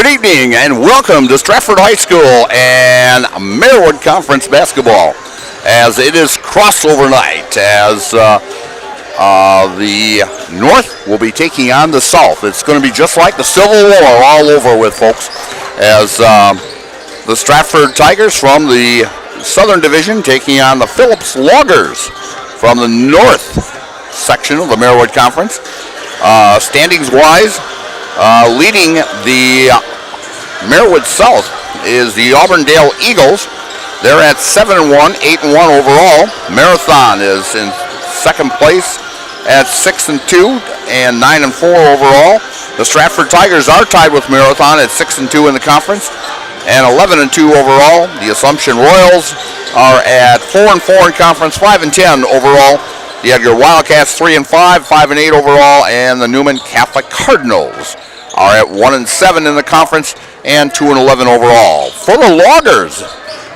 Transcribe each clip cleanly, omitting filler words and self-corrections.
Good evening and welcome to Stratford High School and Marywood Conference basketball as it is crossover night as the North will be taking on the South. It's going to be just like the Civil War all over with, folks, as the Stratford Tigers from the Southern Division taking on the Phillips Loggers from the North section of the Marywood Conference. Standings-wise, leading the Marywood South is the Auburndale Eagles. They're at 7-1, 8-1 overall. Marathon is in second place at 6-2 and 9-4 overall. The Stratford Tigers are tied with Marathon at 6-2 in the conference and 11-2 overall. The Assumption Royals are at 4-4 in conference, 5-10 overall. You have your Wildcats 3-5, 5-8 overall, and the Newman Catholic Cardinals are at 1-7 in the conference and 2-11 overall. For the Loggers,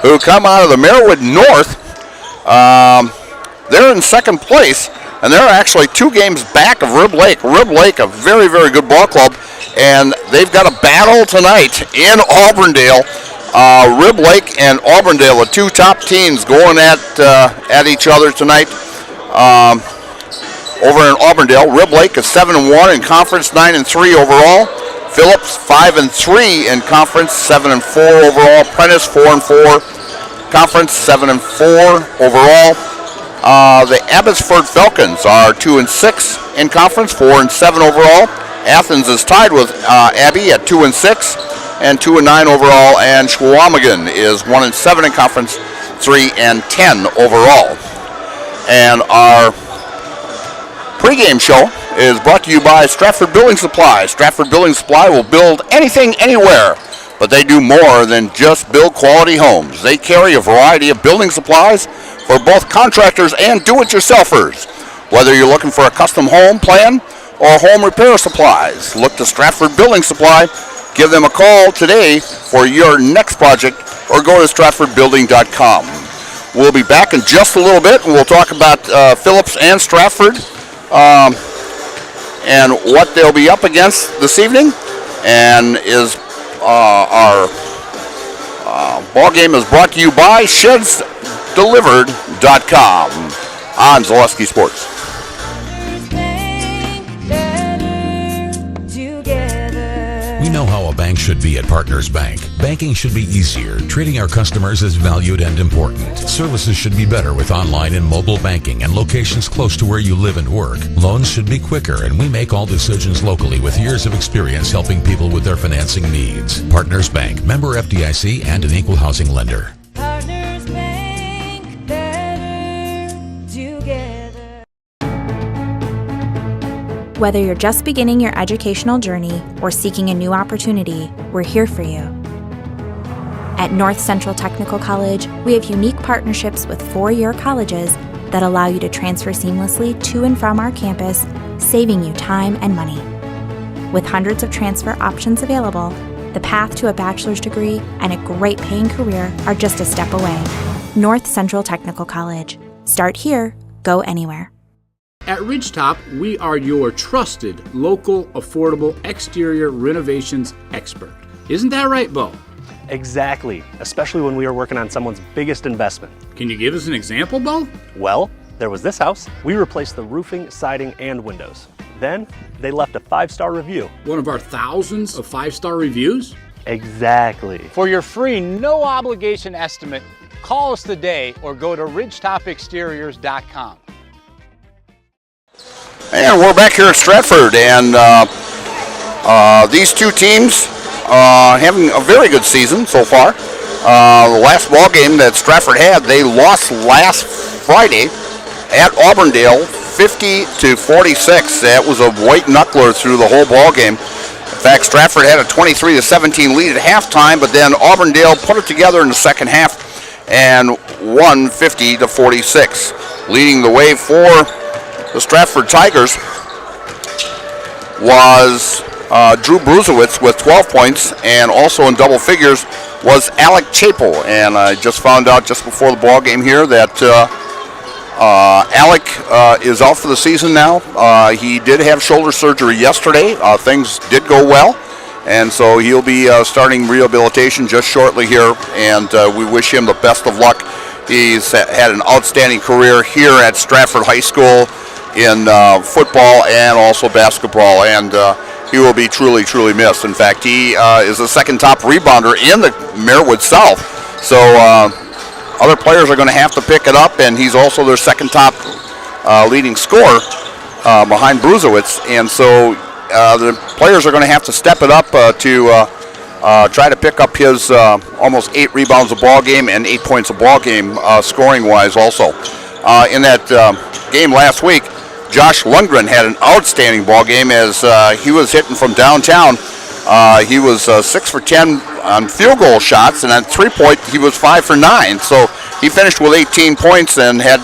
who come out of the Marywood North, they're in second place, and they're actually 2 games back of Rib Lake. Rib Lake, a very, very good ball club, and they've got a battle tonight in Auburndale. Rib Lake and Auburndale, the 2 top teams, going at each other tonight. Over in Auburndale, Rib Lake is 7-1 in conference, 9-3 overall. Phillips 5-3 in conference, 7-4 overall. Prentice 4-4 conference, 7-4 overall. The Abbotsford Falcons are 2-6 in conference, 4-7 overall. Athens is tied with Abbey at 2-6 and 2-9 overall. And Schwamigan is 1-7 in conference, 3-10 overall. And our pregame show is brought to you by Stratford Building Supply. Stratford Building Supply will build anything, anywhere, but they do more than just build quality homes. They carry a variety of building supplies for both contractors and do-it-yourselfers. Whether you're looking for a custom home plan or home repair supplies, look to Stratford Building Supply. Give them a call today for your next project or go to stratfordbuilding.com. We'll be back in just a little bit, and we'll talk about Phillips and Stratford and what they'll be up against this evening. And our ball game is brought to you by ShedsDelivered.com on Zaleski Sports. We know how a bank should be at Partners Bank. Banking should be easier. Treating our customers as valued and important. Services should be better with online and mobile banking and locations close to where you live and work. Loans should be quicker, and we make all decisions locally with years of experience helping people with their financing needs. Partners Bank, member FDIC, and an equal housing lender. Partners Bank, better together. Whether you're just beginning your educational journey or seeking a new opportunity, we're here for you. At North Central Technical College, we have unique partnerships with 4-year colleges that allow you to transfer seamlessly to and from our campus, saving you time and money. With hundreds of transfer options available, the path to a bachelor's degree and a great paying career are just a step away. North Central Technical College. Start here, go anywhere. At Ridgetop, we are your trusted, local, affordable exterior renovations expert. Isn't that right, Bo? Exactly, especially when we are working on someone's biggest investment. Can you give us an example, Bo? Well, there was this house. We replaced the roofing, siding, and windows. Then, they left a 5-star review. One of our thousands of 5-star reviews? Exactly. For your free, no-obligation estimate, call us today or go to ridgetopexteriors.com. And we're back here at Stratford, and these 2 teams having a very good season so far. The last ball game that Stratford had, they lost last Friday at Auburndale, 50-46. That was a white knuckler through the whole ball game. In fact, Stratford had a 23-17 lead at halftime, but then Auburndale put it together in the second half and won 50-46. Leading the way for the Stratford Tigers was Drew Bruzewitz with 12 points, and also in double figures was Alec Chapel. And I just found out just before the ball game here that Alec is out for the season now. He did have shoulder surgery yesterday. Things did go well, And so he'll be starting rehabilitation just shortly here, and we wish him the best of luck. He's had an outstanding career here at Stratford High School in football and also basketball, and he will be truly, truly missed. In fact, he is the second top rebounder in the Marewood South. So other players are going to have to pick it up, and he's also their second top leading scorer behind Bruzowitz. And so the players are going to have to step it up to try to pick up his almost 8 rebounds a ball game and 8 points a ball game scoring-wise also. In that game last week, Josh Lundgren had an outstanding ball game as he was hitting from downtown. He was 6 for 10 on field goal shots, and on 3-point he was 5 for 9. So he finished with 18 points and had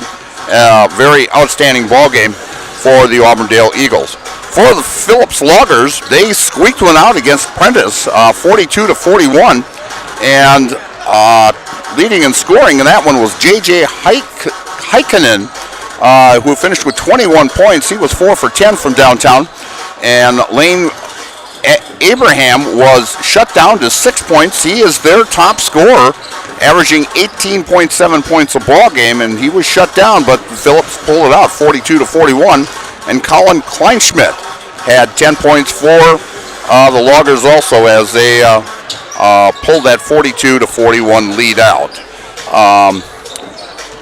a very outstanding ball game for the Auburndale Eagles. For the Phillips Loggers, they squeaked one out against Prentice, 42-41, and leading in scoring in that one was J.J. Heikkinen, who finished with 21 points. He was 4 for 10 from downtown, and Lane Abraham was shut down to 6 points. He is their top scorer, averaging 18.7 points a ball game, and he was shut down, but Phillips pulled it out, 42-41. And Colin Kleinschmidt had 10 points for the Loggers also as they pulled that 42-41 lead out.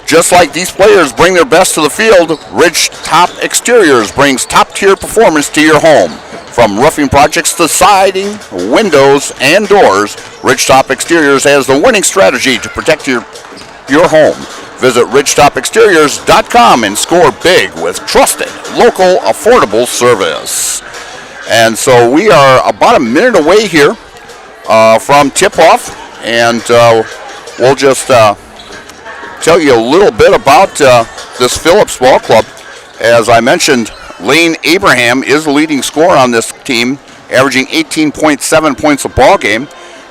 Just like these players bring their best to the field, Ridgetop Exteriors brings top-tier performance to your home. From roofing projects to siding, windows, and doors, Ridgetop Exteriors has the winning strategy to protect your home. Visit ridgetopexteriors.com and score big with trusted, local, affordable service. And so we are about a minute away here from tip-off, and we'll just tell you a little bit about this Phillips Ball Club. As I mentioned, Lane Abraham is the leading scorer on this team, averaging 18.7 points a ball game.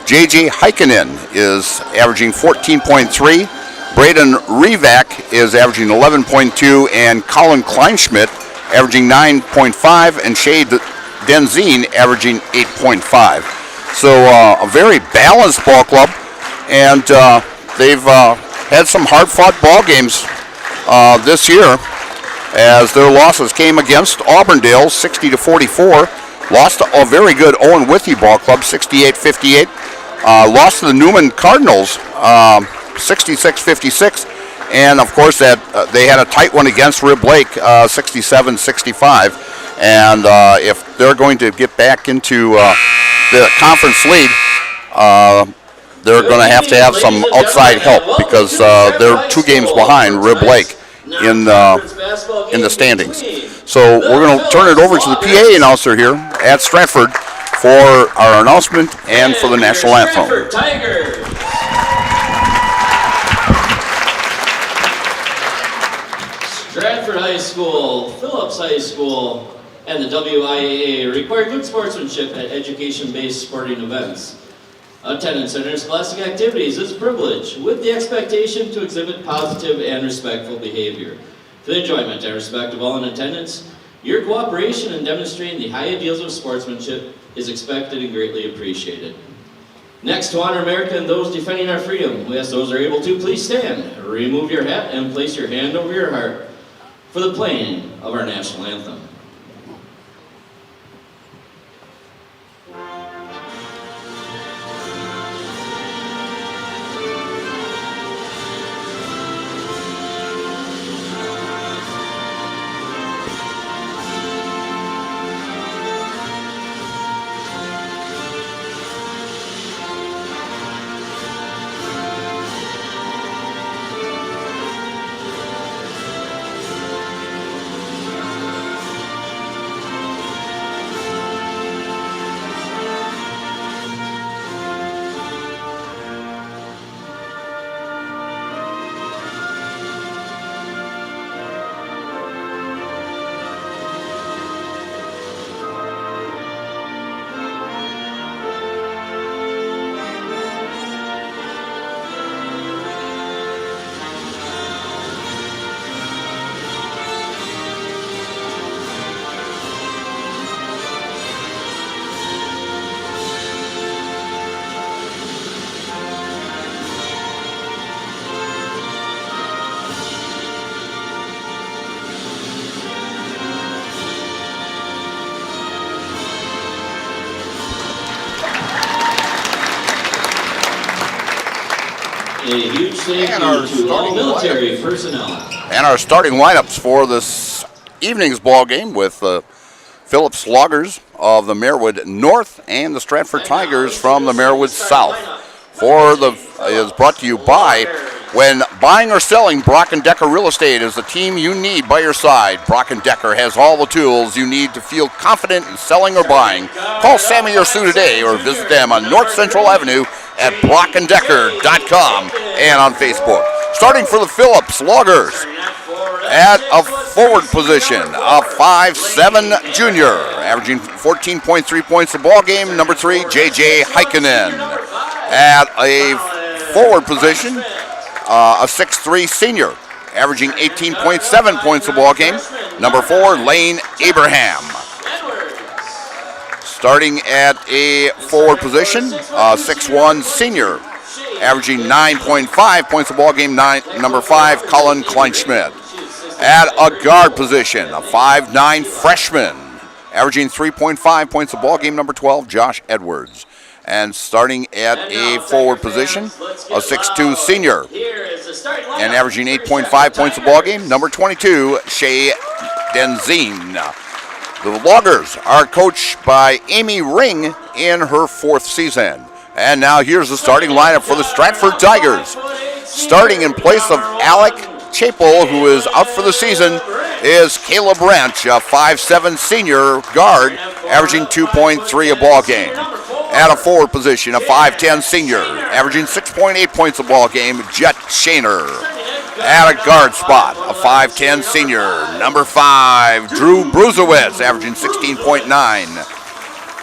J.J. Heikkinen is averaging 14.3. Braden Revak is averaging 11.2, and Colin Kleinschmidt averaging 9.5, and Shade Denzine averaging 8.5. So a very balanced ball club, and they've had some hard-fought ball games this year, as their losses came against Auburndale, 60-44. Lost to a very good Owen Withey ball club, 68-58. Lost to the Newman Cardinals, 66-56, and of course that they had a tight one against Rib Lake, 67-65. And if they're going to get back into the conference lead, they're going to have some outside help, because they're 2 games behind Rib Lake in the standings. So we're going to turn it over to the PA announcer here at Stratford for our announcement and for the national anthem. Stratford High School, Phillips High School, and the WIAA require good sportsmanship at education-based sporting events. Attendance at interscholastic activities is a privilege, with the expectation to exhibit positive and respectful behavior. For the enjoyment and respect of all in attendance, your cooperation in demonstrating the high ideals of sportsmanship is expected and greatly appreciated. Next, to honor America and those defending our freedom, we ask those who are able to please stand, remove your hat, and place your hand over your heart for the playing of our national anthem. A huge thank And our you to all starting military personnel. And our starting lineups for this evening's ball game with Phillips Loggers of the Marewood North and the Stratford Tigers from the Marewood South. Is brought to you by, when buying or selling, Brock & Decker Real Estate is the team you need by your side. Brock & Decker has all the tools you need to feel confident in selling or buying. Call Sammy or Sue today or visit them on North Central Avenue at brockanddecker.com and on Facebook. Starting for the Phillips Loggers at a forward position, a 5'7" junior, averaging 14.3 points a ball game, number 3, J.J. Heikkinen. At a forward position, a 6'3" senior, averaging 18.7 points a ball game, number 4, Lane Abraham. Starting at a forward position, a 6'1" senior, averaging 9.5 points a ball game, number 5, Colin Kleinschmidt. At a guard position, a 5'9" freshman, averaging 3.5 points a ball game, number 12, Josh Edwards. And starting at a forward position, a 6'2" senior, and averaging 8.5 points a ball game, number 22, Shea Denzine. The Loggers are coached by Amy Ring in her 4th season. And now here's the starting lineup for the Stratford Tigers. Starting in place of Alec Chapel, who is out for the season, is Caleb Wrench, a 5'7" senior guard, averaging 2.3 a ball game. At a forward position, a 5'10" senior, averaging 6.8 points a ball game, Jet Shaner. At a guard spot, a 5'10" senior, number 5, Drew Bruzowitz, averaging 16.9.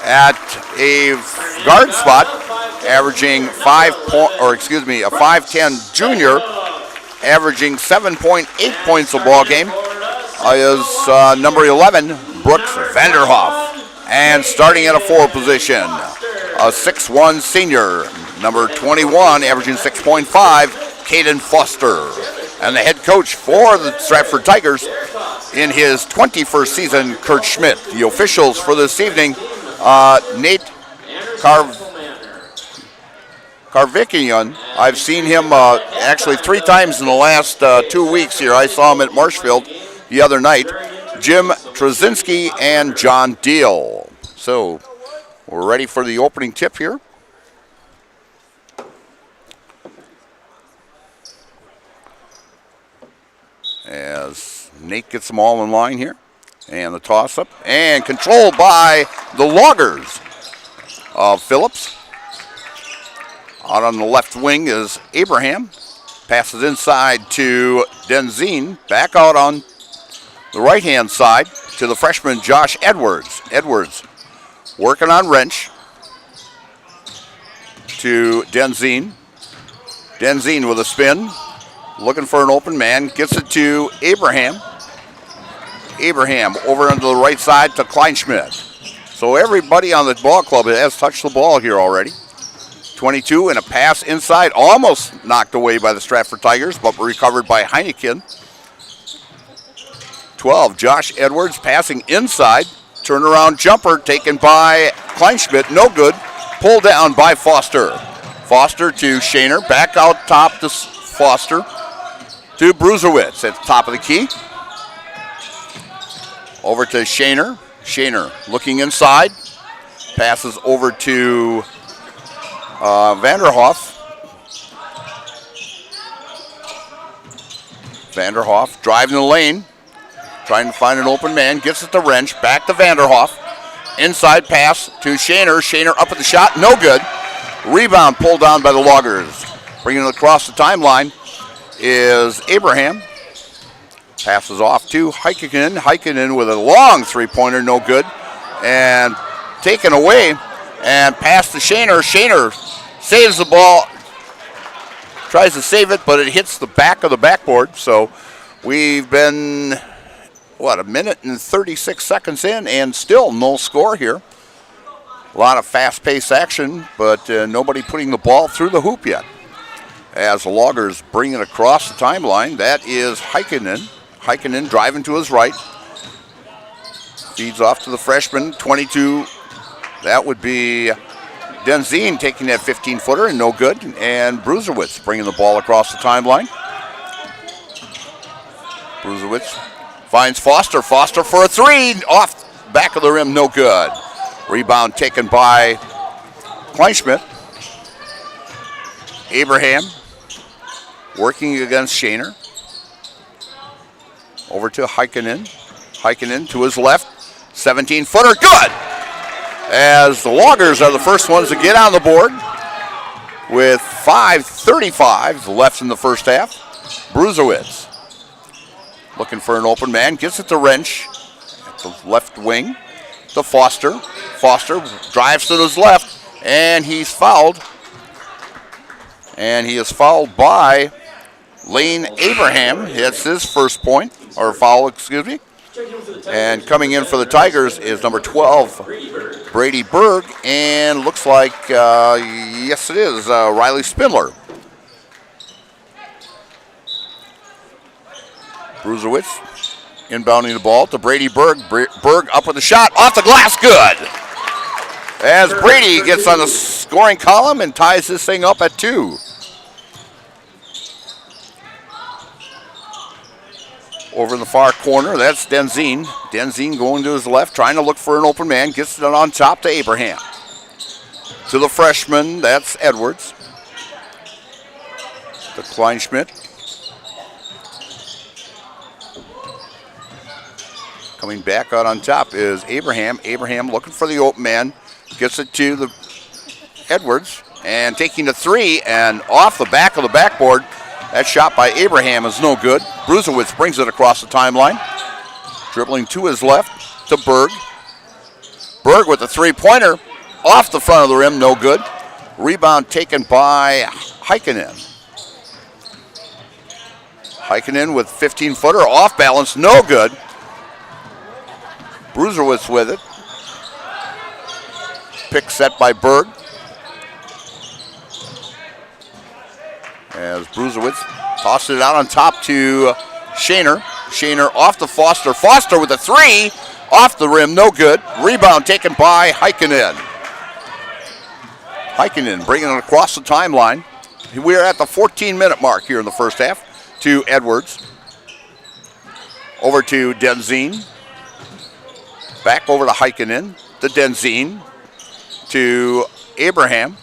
At a guard spot, averaging a 5'10" junior, averaging 7.8 points a ball game, is number 11, Brooks Vanderhoff. And starting at a forward position, a 6'1" senior, number 21, averaging 6.5, Caden Foster. And the head coach for the Stratford Tigers in his 21st season, Kurt Schmidt. The officials for this evening, Nate Carvikian. I've seen him actually 3 times in the last 2 weeks here. I saw him at Marshfield the other night. Jim Trzynski and John Deal. So we're ready for the opening tip here. As Nate gets them all in line here. And the toss-up. And controlled by the Loggers of Phillips. Out on the left wing is Abraham. Passes inside to Denzine. Back out on the right-hand side to the freshman Josh Edwards. Edwards working on Wrench to Denzine. Denzine with a spin. Looking for an open man. Gets it to Abraham. Abraham over onto the right side to Kleinschmidt. So everybody on the ball club has touched the ball here already. 22 and a pass inside. Almost knocked away by the Stratford Tigers, but recovered by Heineken. 12, Josh Edwards passing inside. Turnaround jumper taken by Kleinschmidt. No good. Pulled down by Foster. Foster to Shaner. Back out top to Foster. To Bruzowitz at the top of the key. Over to Shaner. Shaner looking inside. Passes over to Vanderhoff. Vanderhoff driving the lane. Trying to find an open man. Gets it to Wrench. Back to Vanderhoff. Inside pass to Shaner. Shaner up at the shot. No good. Rebound pulled down by the Loggers. Bringing it across the timeline is Abraham. Passes off to Heikkinen. Heikkinen with a long three-pointer. No good. And taken away. And pass to Shaner. Shaner saves the ball. Tries to save it, but it hits the back of the backboard. So we've been, a minute and 36 seconds in, and still no score here. A lot of fast-paced action, but nobody putting the ball through the hoop yet. As the Loggers bring it across the timeline, that is Heikkinen. Heikkinen driving to his right. Feeds off to the freshman, 22. That would be Denzine taking that 15-footer and no good. And Bruzewitz bringing the ball across the timeline. Bruzewitz finds Foster. Foster for a three. Off back of the rim, no good. Rebound taken by Kleinschmidt. Abraham working against Shaner. Over to Heikkinen. Heikkinen to his left. 17-footer, good! As the Loggers are the first ones to get on the board with 5:35 left in the first half. Bruzewitz looking for an open man, gets it to Wrench at the left wing to Foster. Foster drives to his left, and he's fouled. And he is fouled by Lane Abraham. That's his first point, or foul, excuse me. And coming in for the Tigers is number 12, Brady Berg, and looks like, yes it is, Riley Spindler. Bruzewitz inbounding the ball to Brady Berg. Berg up with the shot, off the glass, good! As Brady gets on the scoring column and ties this thing up at 2. Over in the far corner, that's Denzine. Denzine going to his left, trying to look for an open man. Gets it on top to Abraham. To the freshman, that's Edwards. To Kleinschmidt. Coming back out on top is Abraham. Abraham looking for the open man. Gets it to the Edwards. And taking the three and off the back of the backboard. That shot by Abraham is no good. Bruzewitz brings it across the timeline. Dribbling to his left to Berg. Berg with the three-pointer. Off the front of the rim, no good. Rebound taken by Heikkinen. Heikkinen with 15-footer, off balance, no good. Bruzewitz with it. Pick set by Berg. As Bruzewitz tossed it out on top to Shaner. Shaner off to Foster. Foster with a three. Off the rim, no good. Rebound taken by Heikkinen. Heikkinen bringing it across the timeline. We are at the 14-minute mark here in the first half. To Edwards. Over to Denzine. Back over to Heikkinen. To Denzine. To Abraham.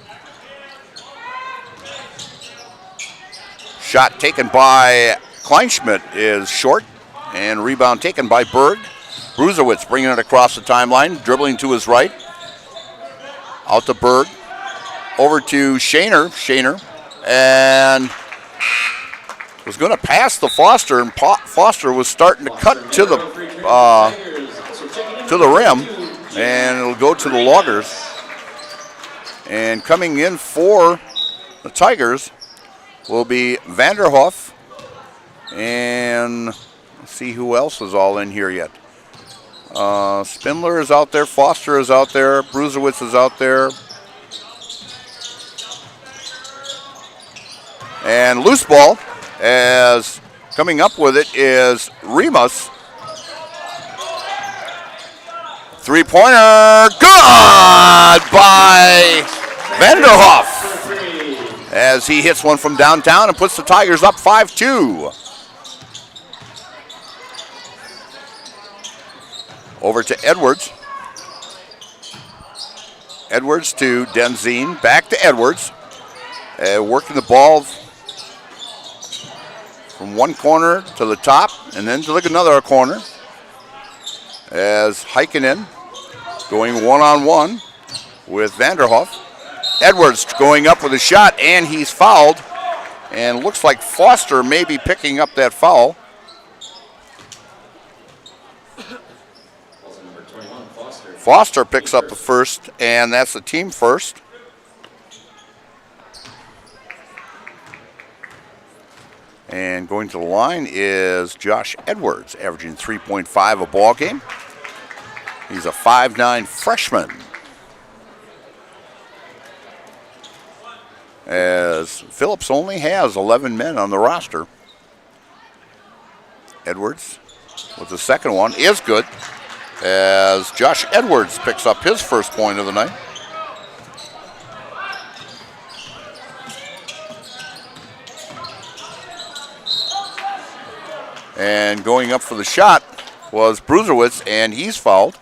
Shot taken by Kleinschmidt is short, and rebound taken by Berg. Bruzewitz bringing it across the timeline, dribbling to his right. Out to Berg. Over to Shaner. Shaner. And was going to pass to Foster, and Foster was starting to cut to the rim, and it'll go to the Loggers. And coming in for the Tigers will be Vanderhoff, and let's see who else is all in here yet. Spindler is out there, Foster is out there, Bruzewitz is out there. And loose ball, as coming up with it is Remus. Three-pointer, good by Vanderhoff, as he hits one from downtown and puts the Tigers up 5-2. Over to Edwards. Edwards to Denzine. Back to Edwards. Working the ball from one corner to the top and then to another corner. As Heikkinen going one-on-one with Vanderhoff. Edwards going up with a shot, and he's fouled. And looks like Foster may be picking up that foul. Foster picks up the first, and that's the team first. And going to the line is Josh Edwards, averaging 3.5 a ball game. He's a 5'9" freshman. As Phillips only has 11 men on the roster. Edwards with the second one is good, as Josh Edwards picks up his first point of the night. And going up for the shot was Bruserwitz, and he's fouled.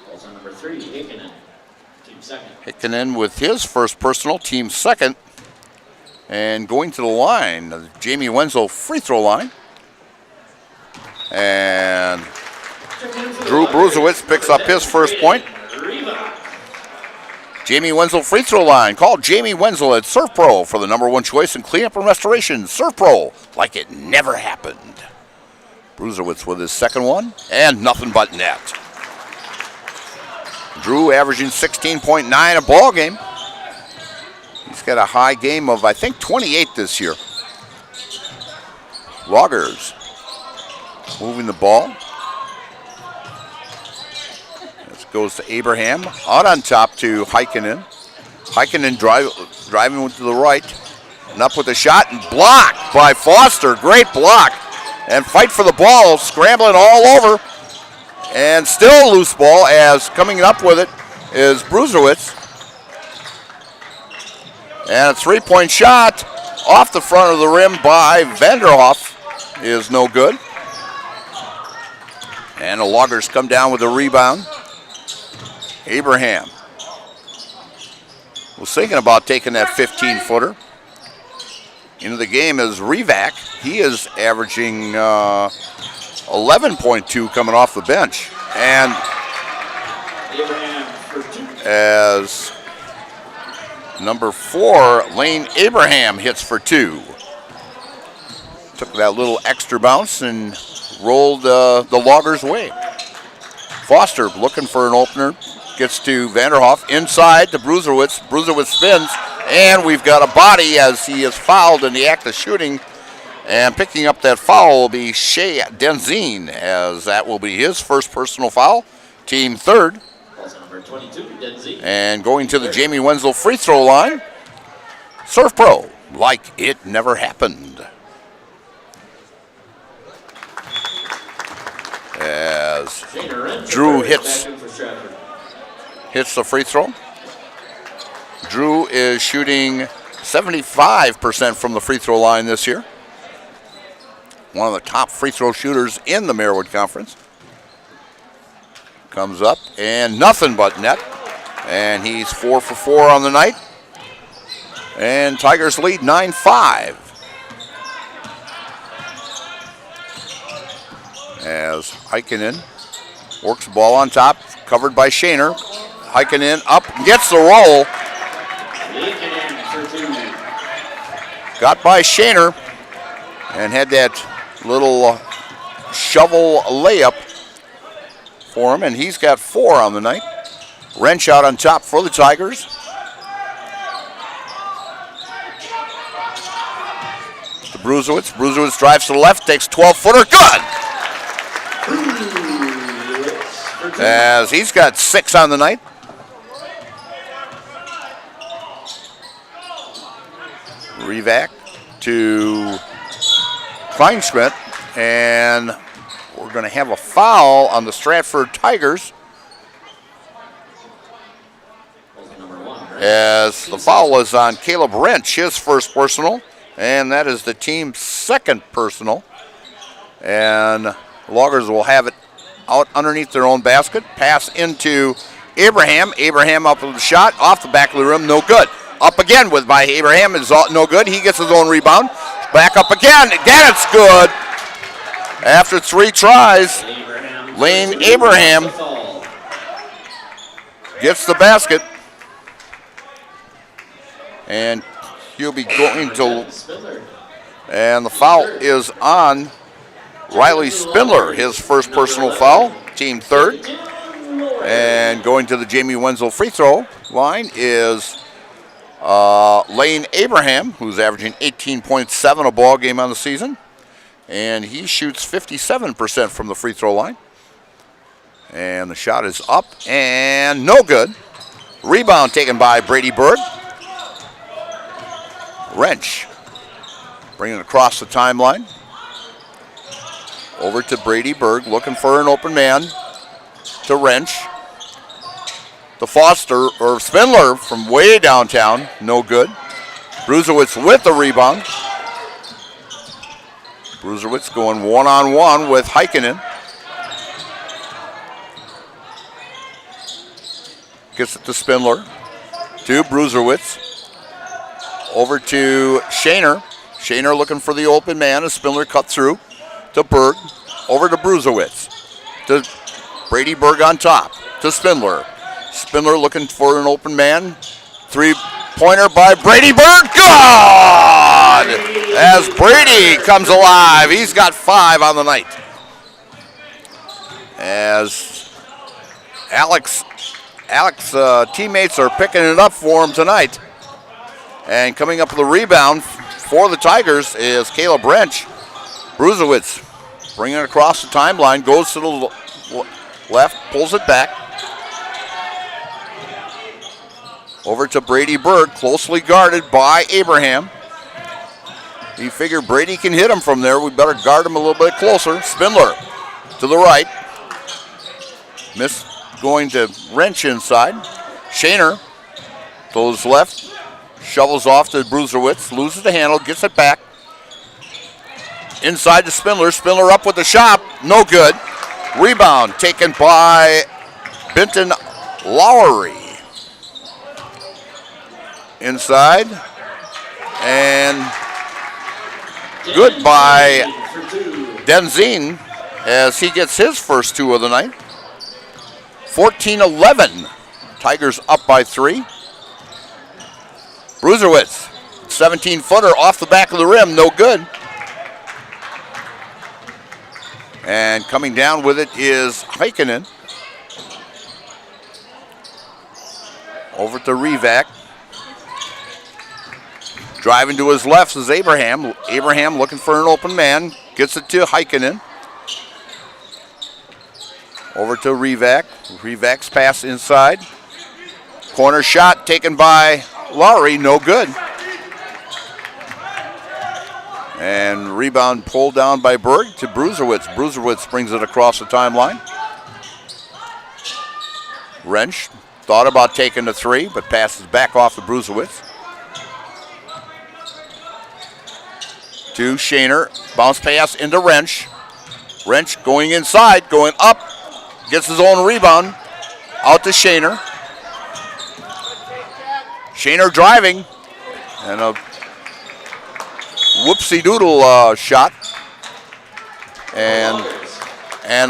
Falls on number 3, Heikkinen, team second. Heikkinen with his first personal, team second. And going to the line, the Jamie Wenzel free throw line. And Drew Bruserwitz picks up his first point. Jamie Wenzel free throw line. Call Jamie Wenzel at Surf Pro for the #1 choice in cleanup and restoration. Surf Pro, like it never happened. Bruserwitz with his second one, and nothing but net. Drew averaging 16.9 a ball game. He's got a high game of, I think, 28 this year. Loggers moving the ball. This goes to Abraham. Out on top to Heikkinen. Heikkinen driving to the right. And up with the shot and blocked by Foster. Great block. And fight for the ball. Scrambling all over. And still loose ball as coming up with it is Bruserwitz. And a three-point shot off the front of the rim by Vanderhoff is no good. And the Loggers come down with a rebound. Abraham was thinking about taking that 15-footer. Into the game is Rivak. He is averaging 11.2 coming off the bench. And as number 4, Lane Abraham hits for 2. Took that little extra bounce and rolled the Loggers' way. Foster looking for an opener. Gets to Vanderhoff. Inside to Bruserwitz. Bruserwitz spins. And we've got a body as he is fouled in the act of shooting. And picking up that foul will be Shea Denzine, as that will be his first personal foul. Team third. Number 22, Denzine. And going to the Jamie Wenzel free throw line. Surf Pro, like it never happened. As Drew hits the free throw. Drew is shooting 75% from the free throw line this year. One of the top free throw shooters in the Marywood Conference. Comes up and nothing but net. And he's 4 for 4 on the night. And Tigers lead 9-5. As Heikkinen works the ball on top, covered by Shaner. Heikkinen up, gets the roll. Got by Shaner and had that little shovel layup for him, and he's got 4 on the night. Wrench out on top for the Tigers. To Bruserwitz. Bruserwitz drives to the left, takes 12-footer. Good! As he's got 6 on the night. Rivak to Kleinschmidt, and we're going to have a foul on the Stratford Tigers as the foul is on Caleb Wrench, his first personal, and that is the team's second personal. And Loggers will have it out underneath their own basket. Pass into Abraham. Abraham up with the shot off the back of the rim, no good. Up again with by Abraham is no good. He gets his own rebound. Back up again. Again, it's good. After 3 tries, Lane Abraham gets the basket. And he'll be going to, and the foul is on Riley Spindler, his first personal foul, team third. And going to the Jamie Wenzel free throw line is Lane Abraham, who's averaging 18.7 a ball game on the season. And he shoots 57% from the free throw line. And the shot is up and no good. Rebound taken by Brady Berg. Wrench bringing it across the timeline. Over to Brady Berg, looking for an open man to Wrench. To Foster, or Spindler from way downtown, no good. Bruserwitz with the rebound. Bruserwitz going one-on-one with Heikkinen. Gets it to Spindler. To Bruserwitz. Over to Shaner. Shaner looking for the open man as Spindler cut through. To Berg. Over to Bruserwitz. To Brady Berg on top. To Spindler. Spindler looking for an open man. Three-pointer by Brady Berg. Good! As Brady comes alive. He's got 5 on the night. As Alex teammates are picking it up for him tonight. And coming up with the rebound for the Tigers is Caleb Wrench. Bruserwitz bringing it across the timeline, goes to the left, pulls it back. Over to Brady Berg, closely guarded by Abraham. He figured Brady can hit him from there. We better guard him a little bit closer. Spindler to the right. Miss going to Wrench inside. Shaner goes left, shovels off to Bruserwitz, loses the handle, gets it back. Inside to Spindler. Spindler up with the shot. No good. Rebound taken by Benton Lowry. Inside. And good by Denzine as he gets his first 2 of the night. 14-11. Tigers up by 3. Bruserwitz, 17-footer off the back of the rim, no good. And coming down with it is Heikkinen. Over to Rivak. Driving to his left is Abraham. Abraham looking for an open man. Gets it to Heikkinen. Over to Rivak. Rivak's pass inside. Corner shot taken by Lowry, no good. And rebound pulled down by Berg to Bruserwitz. Bruserwitz brings it across the timeline. Wrench thought about taking the 3, but passes back off to Bruserwitz. To Shaner. Bounce pass into Wrench. Wrench going inside, going up. Gets his own rebound. Out to Shaner. Shaner driving. And a whoopsie-doodle shot. And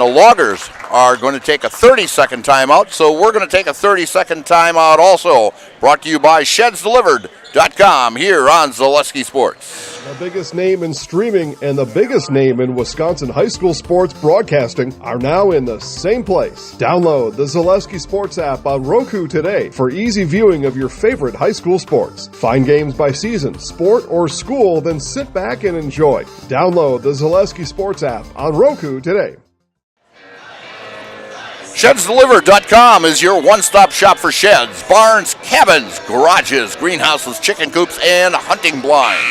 the Loggers are going to take a 30-second timeout, so we're going to take a 30-second timeout also. Brought to you by ShedsDelivered.com here on Zaleski Sports. The biggest name in streaming and the biggest name in Wisconsin high school sports broadcasting are now in the same place. Download the Zaleski Sports app on Roku today for easy viewing of your favorite high school sports. Find games by season, sport, or school, then sit back and enjoy. Download the Zaleski Sports app on Roku today. ShedsDelivered.com is your one-stop shop for sheds, barns, cabins, garages, greenhouses, chicken coops, and hunting blinds.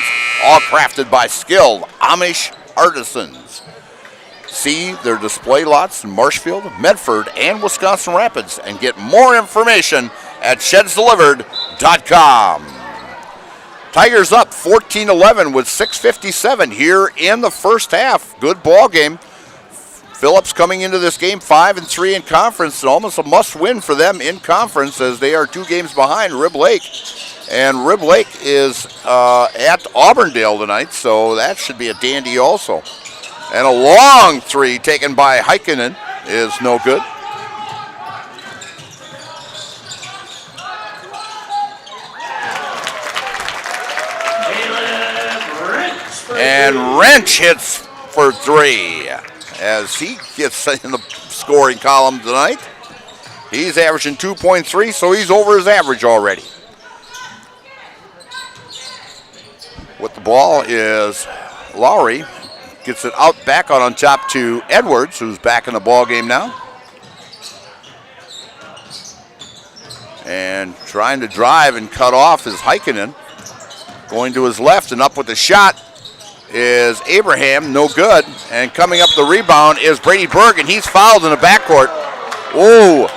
All crafted by skilled Amish artisans. See their display lots in Marshfield, Medford, and Wisconsin Rapids, and get more information at ShedsDelivered.com. Tigers up 14-11 with 6:57 here in the first half. Good ball game. Phillips coming into this game 5-3 in conference, and almost a must-win for them in conference as they are 2 games behind Rib Lake. And Rib Lake is at Auburndale tonight, so that should be a dandy also. And a long 3 taken by Heikkinen is no good. And Wrench hits for 3. As he gets in the scoring column tonight. He's averaging 2.3, so he's over his average already. With the ball is Lowry. Gets it out back on top to Edwards, who's back in the ball game now. And trying to drive and cut off is Heikkinen. Going to his left and up with the shot is Abraham, no good. And coming up the rebound is Brady Berg, and he's fouled in the backcourt. Oh.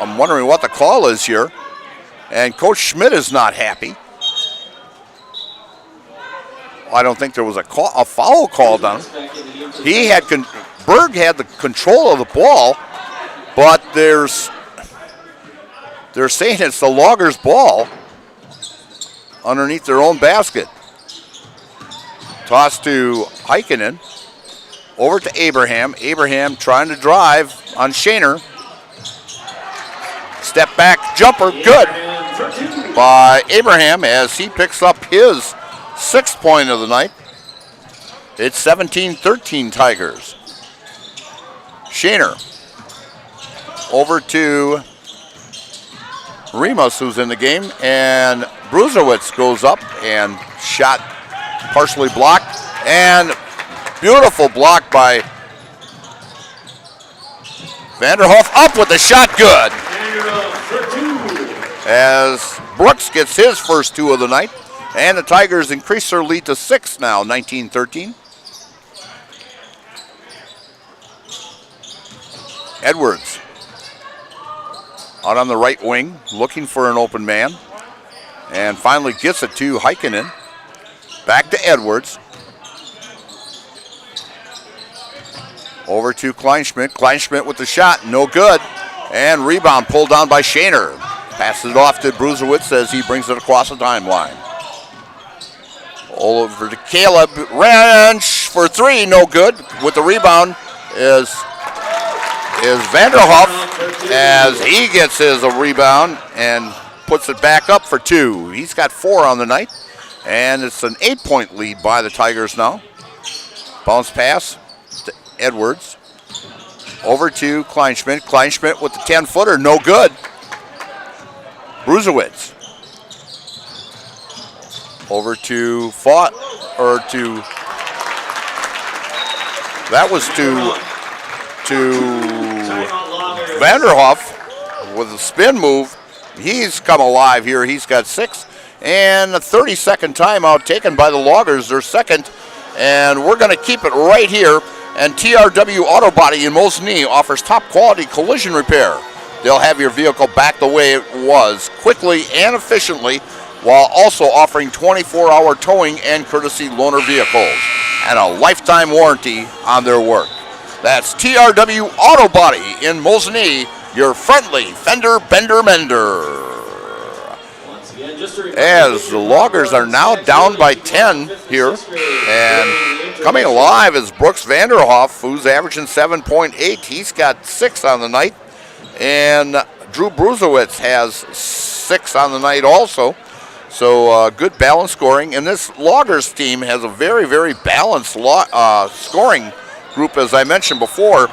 I'm wondering what the call is here. And Coach Schmidt is not happy. I don't think there was a foul called on him. Berg had the control of the ball, but they're saying it's the Loggers' ball underneath their own basket. Toss to Heikkinen. Over to Abraham. Abraham trying to drive on Shaner. Step back jumper, good by Abraham as he picks up his 6th point of the night. It's 17-13 Tigers. Shaner over to Remus, who's in the game, and Bruzowitz goes up and shot partially blocked, and beautiful block by Vanderhoff, up with the shot, good. As Brooks gets his first 2 of the night, and the Tigers increase their lead to 6 now, 19-13. Edwards out on the right wing, looking for an open man, and finally gets it to Heikkinen. Back to Edwards. Over to Kleinschmidt. Kleinschmidt with the shot, no good. And rebound pulled down by Shaner. Passes it off to Bruzowitz as he brings it across the timeline. All over to Caleb. Wrench for 3, no good. With the rebound is Vanderhoff as he gets his rebound and puts it back up for 2. He's got 4 on the night, and it's an 8-point lead by the Tigers now. Bounce pass to Edwards. Over to Kleinschmidt. Kleinschmidt with the 10-footer, no good. Bruzowitz. Over to that was to Vanderhoff with a spin move. He's come alive here. He's got 6. And a 30-second timeout taken by the Loggers, their 2nd. And we're going to keep it right here. And TRW Auto Body in Mosinee offers top quality collision repair. They'll have your vehicle back the way it was, quickly and efficiently, while also offering 24-hour towing and courtesy loaner vehicles, and a lifetime warranty on their work. That's TRW Auto Body in Mosinee, your friendly fender bender mender. As the Loggers are now down by 10 here, and coming alive is Brooks Vanderhoff, who's averaging 7.8. He's got 6 on the night, and Drew Bruzowitz has 6 on the night also. So good balanced scoring, and this Loggers team has a very, very balanced scoring group, as I mentioned before,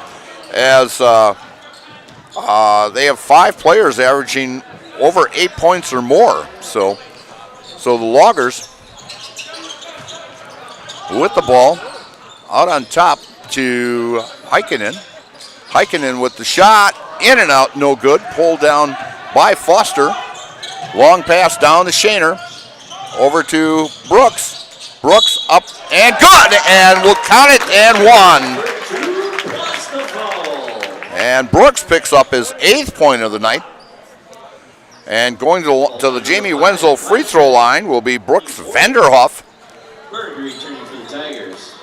as they have 5 players averaging over 8 points or more. So the Loggers with the ball out on top to Heikkinen. Heikkinen with the shot, in and out, no good. Pulled down by Foster. Long pass down to Shaner. Over to Brooks. Brooks up and good, and we'll count it and 1. And Brooks picks up his 8th point of the night. And going to the Jamie Wenzel free throw line will be Brooks Vanderhoff. Berg returning for the Tigers.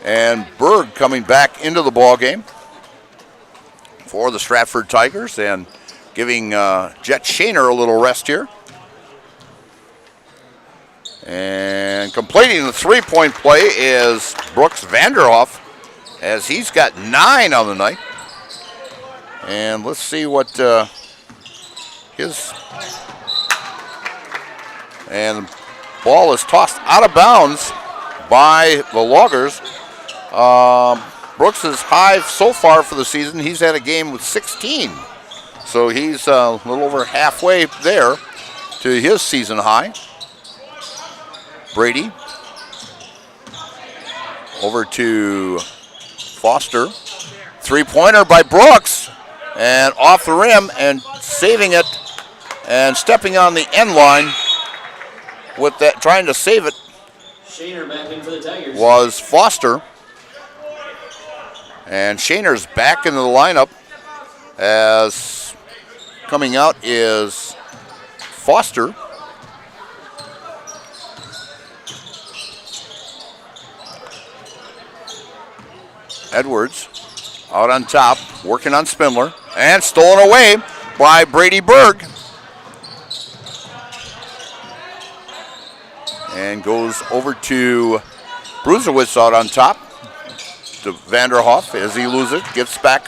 And Berg coming back into the ball game for the Stratford Tigers and giving Jet Shaner a little rest here. And completing the 3-point play is Brooks Vanderhoff, as he's got 9 on the night. And let's see what and the ball is tossed out of bounds by the Loggers. Brooks is high so far for the season. He's had a game with 16. So he's a little over halfway there to his season high. Brady over to Foster. 3-pointer by Brooks, and off the rim and saving it and stepping on the end line with that, trying to save it, Shaner back in for the Tigers. Was Foster. And Shaner's back into the lineup as Coming out is Foster. Edwards out on top, working on Spindler, and stolen away by Brady Berg. And goes over to Bruzewitz out on top. To Vanderhoff as he loses it, gets back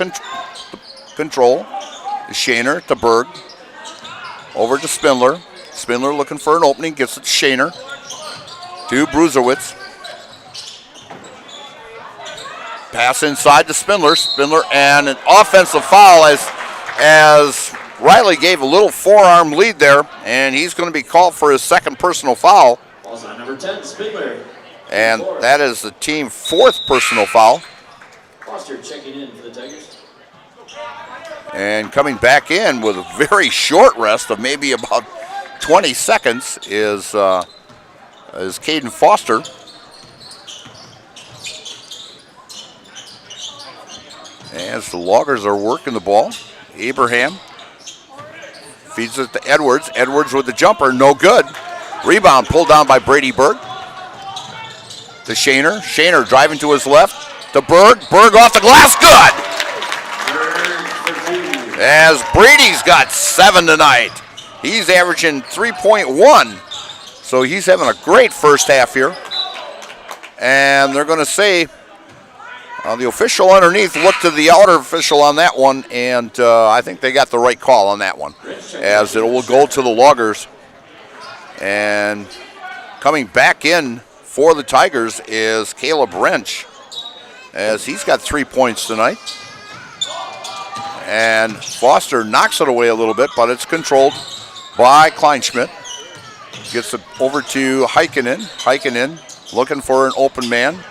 control. To Shaner, to Berg. Over to Spindler. Spindler looking for an opening, gets it to Shaner. To Bruzewitz. Pass inside to Spindler. Spindler and an offensive foul as Riley gave a little forearm lead there, and he's going to be called for his second personal foul. Falls on number 10, Spindler. And that is the team fourth personal foul. Foster checking in for the Tigers. And coming back in with a very short rest of maybe about 20 seconds is Caden Foster. As the Loggers are working the ball, Abraham feeds it to Edwards. Edwards with the jumper, no good. Rebound pulled down by Brady Berg. To Shaner. Shaner driving to his left. To Berg. Berg off the glass, good! As Brady's got 7 tonight. He's averaging 3.1. So he's having a great first half here. And they're going to say, the official underneath looked to the outer official on that one, and I think they got the right call on that one, as it will go to the Loggers. And coming back in for the Tigers is Caleb Wrench, as he's got 3 points tonight. And Foster knocks it away a little bit, but it's controlled by Kleinschmidt. Gets it over to Heikkinen. Heikkinen looking for an open man.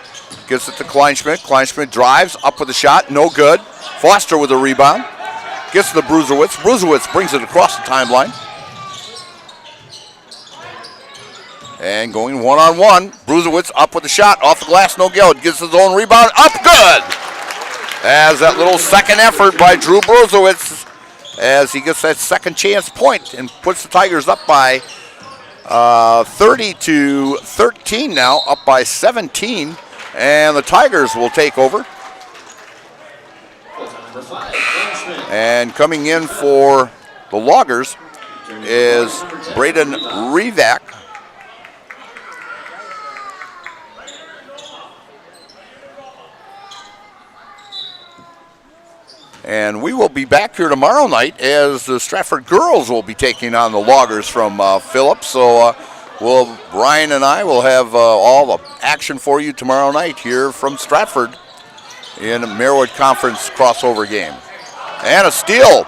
Gets it to Kleinschmidt. Kleinschmidt drives up with a shot. No good. Foster with a rebound. Gets to the Bruzewitz. Bruzewitz brings it across the timeline. And going one-on-one. Bruzewitz up with the shot. Off the glass. No good. Gets his own rebound. Up good. As that little second effort by Drew Bruzewitz as he gets that second chance point and puts the Tigers up by 30-13 now. Up by 17. And the Tigers will take over. And coming in for the Loggers is Braden Revak. And we will be back here tomorrow night as the Stratford girls will be taking on the Loggers from Phillips. So Brian and I will have all the action for you tomorrow night here from Stratford in a Merwood Conference crossover game. And a steal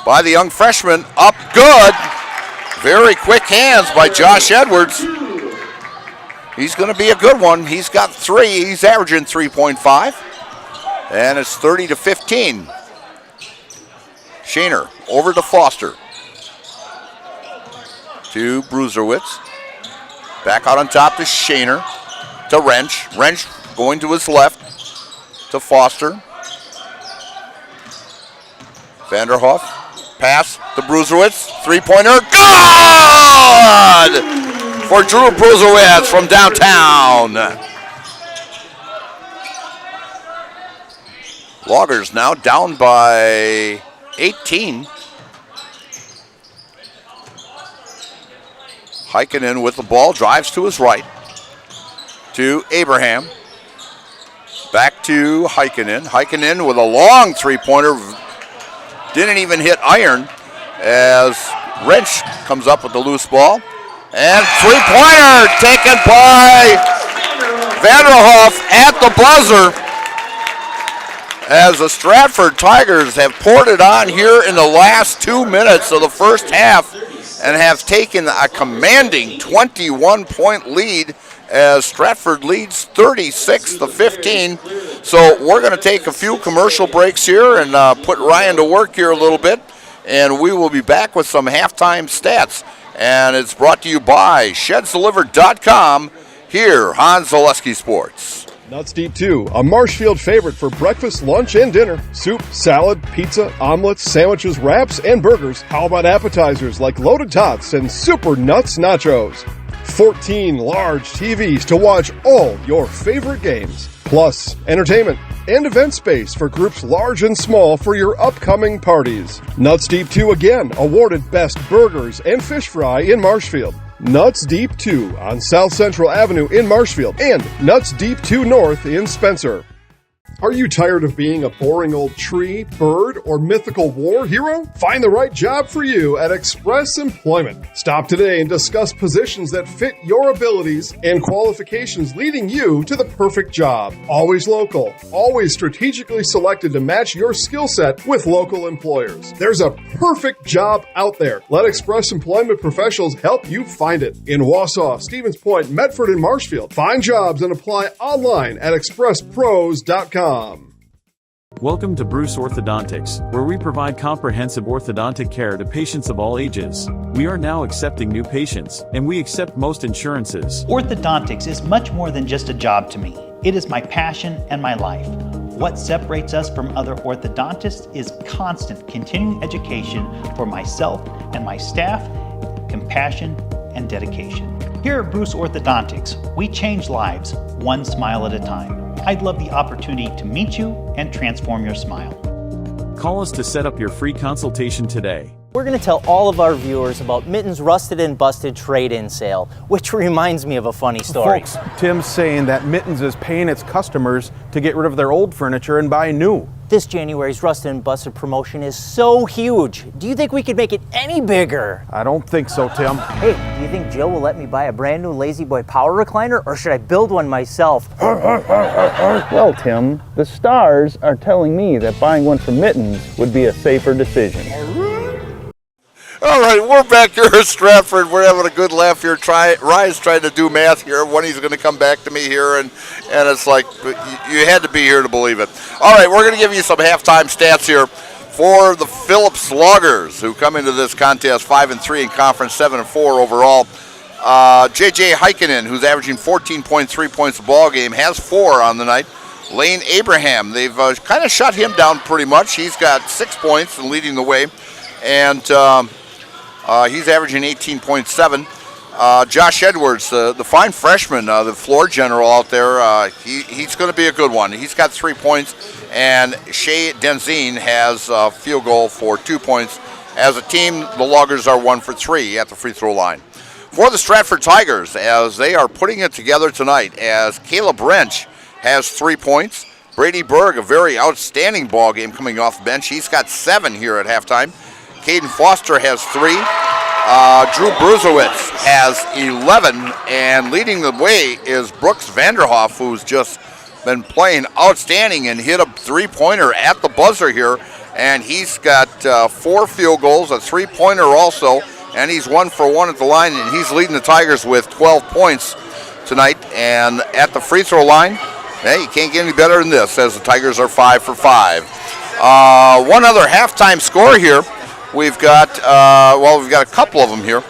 by the young freshman, up good. Very quick hands by Josh Edwards. He's going to be a good one. He's got 3. He's averaging 3.5. And it's 30-15. Shaner over to Foster. To Bruzewitz. Back out on top to Shaner. To Wrench. Wrench going to his left. To Foster. Vanderhoff. Pass to Bruzewitz. Three-pointer. Good! For Drew Bruzewitz from downtown. Loggers now down by 18. Heikkinen with the ball, drives to his right. To Abraham. Back to Heikkinen. Heikkinen with a long three-pointer. Didn't even hit iron as Wrench comes up with the loose ball. And three-pointer taken by Vanderhoff at the buzzer. As the Stratford Tigers have poured it on here in the last 2 minutes of the first half and have taken a commanding 21-point lead as Stratford leads 36-15. So we're going to take a few commercial breaks here and put Ryan to work here a little bit, and we will be back with some halftime stats. And it's brought to you by ShedsDelivered.com here on Zaleski Sports. Nuts Deep 2, a Marshfield favorite for breakfast, lunch, and dinner. Soup, salad, pizza, omelets, sandwiches, wraps, and burgers. How about appetizers like loaded tots and super nuts nachos? 14 large TVs to watch all your favorite games. Plus, entertainment and event space for groups large and small for your upcoming parties. Nuts Deep 2 again, awarded Best Burgers and Fish Fry in Marshfield. Nuts Deep 2 on South Central Avenue in Marshfield and Nuts Deep 2 North in Spencer. Are you tired of being a boring old tree, bird, or mythical war hero? Find the right job for you at Express Employment. Stop today and discuss positions that fit your abilities and qualifications, leading you to the perfect job. Always local, always strategically selected to match your skill set with local employers. There's a perfect job out there. Let Express Employment professionals help you find it. In Wausau, Stevens Point, Medford, and Marshfield. Find jobs and apply online at expresspros.com. Welcome to Bruce Orthodontics, where we provide comprehensive orthodontic care to patients of all ages. We are now accepting new patients, and we accept most insurances. Orthodontics is much more than just a job to me. It is my passion and my life. What separates us from other orthodontists is constant continuing education for myself and my staff, compassion, and dedication. Here at Bruce Orthodontics, we change lives one smile at a time. I'd love the opportunity to meet you and transform your smile. Call us to set up your free consultation today. We're going to tell all of our viewers about Mitten's Rusted and Busted trade-in sale, which reminds me of a funny story. Folks, Tim's saying that Mitten's is paying its customers to get rid of their old furniture and buy new. This January's Rusted and Busted promotion is so huge. Do you think we could make it any bigger? I don't think so, Tim. Hey, do you think Joe will let me buy a brand new Lazy Boy power recliner, or should I build one myself? Well, Tim, the stars are telling me that buying one from Mittens would be a safer decision. All right, we're back here at Stratford. We're having a good laugh here. Rye's trying to do math here when he's going to come back to me here, and it's like you had to be here to believe it. All right, we're going to give you some halftime stats here for the Phillips Loggers, who come into this contest 5-3 in conference, 7-4 overall. J.J. Heikkinen, who's averaging 14.3 points a ball game, has 4 on the night. Lane Abraham, they've kind of shut him down pretty much. He's got 6 points and leading the way, and he's averaging 18.7. Josh Edwards, the fine freshman, the floor general out there, he's going to be a good one. He's got 3 points, and Shea Denzine has a field goal for 2 points. As a team, the Loggers are 1 for 3 at the free throw line. For the Stratford Tigers, as they are putting it together tonight, as Caleb Wrench has 3 points. Brady Berg, a very outstanding ball game coming off the bench. He's got 7 here at halftime. Caden Foster has 3. Drew Bruzowitz has 11. And leading the way is Brooks Vanderhoff, who's just been playing outstanding and hit a 3-pointer at the buzzer here. And he's got 4 field goals, a 3-pointer also. And he's 1 for 1 at the line. And he's leading the Tigers with 12 points tonight. And at the free throw line, hey, you can't get any better than this, as the Tigers are 5 for 5. One other halftime score here. We've got we've got a couple of them here.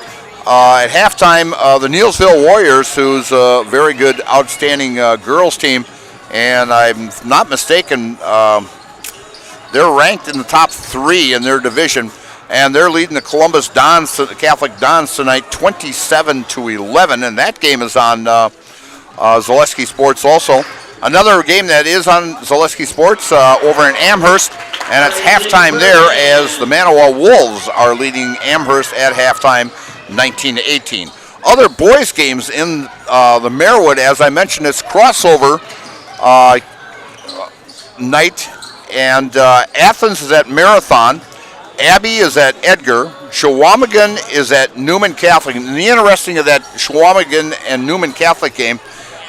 At halftime, the Neelsville Warriors, who's a very good, outstanding girls team, and I'm not mistaken, they're ranked in the top 3 in their division, and they're leading the Columbus Dons, the Catholic Dons tonight, 27-11, and that game is on Zaleski Sports also. Another game that is on Zaleski Sports over in Amherst, and it's halftime there as the Manawa Wolves are leading Amherst at halftime 19-18. Other boys games in the Marewood, as I mentioned, it's crossover night, and Athens is at Marathon, Abbey is at Edgar, Shawamigan is at Newman Catholic. And the interesting of that Shawamigan and Newman Catholic game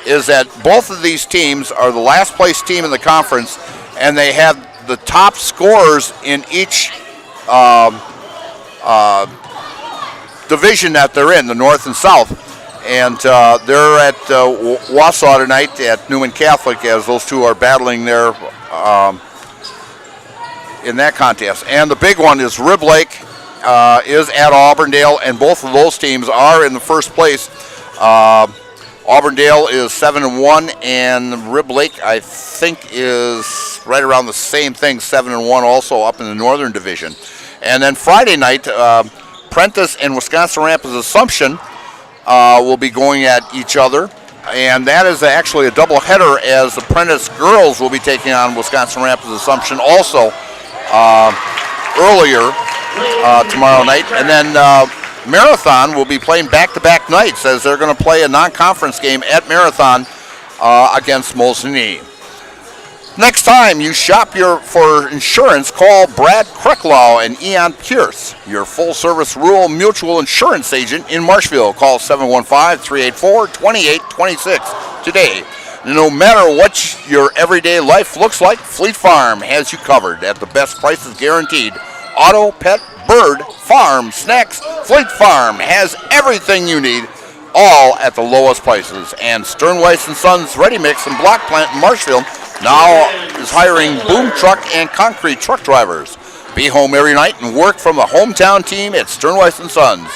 is that both of these teams are the last place team in the conference, and they have the top scorers in each division that they're in, the North and South. And they're at Wausau tonight at Newman Catholic, as those two are battling there in that contest. And the big one is Rib Lake is at Auburndale, and both of those teams are in the first place. Auburndale is 7-1, and Rib Lake, I think, is right around the same thing, 7-1, also up in the Northern Division. And then Friday night, Prentice and Wisconsin Rapids Assumption will be going at each other. And that is actually a doubleheader, as the Prentice girls will be taking on Wisconsin Rapids Assumption also earlier tomorrow night. And then Marathon will be playing back-to-back nights, as they're going to play a non-conference game at Marathon against Molsini. Next time you shop for insurance, call Brad Krecklau and Eon Pierce, your full-service rural mutual insurance agent in Marshville. Call 715-384-2826 today. No matter what your everyday life looks like, Fleet Farm has you covered at the best prices guaranteed. Auto, pet, bird, farm, snacks, Fleet Farm has everything you need, all at the lowest prices. And Sternweiss & Sons Ready Mix and Block Plant in Marshville now is hiring boom truck and concrete truck drivers. Be home every night and work from the hometown team at Sternweiss & Sons.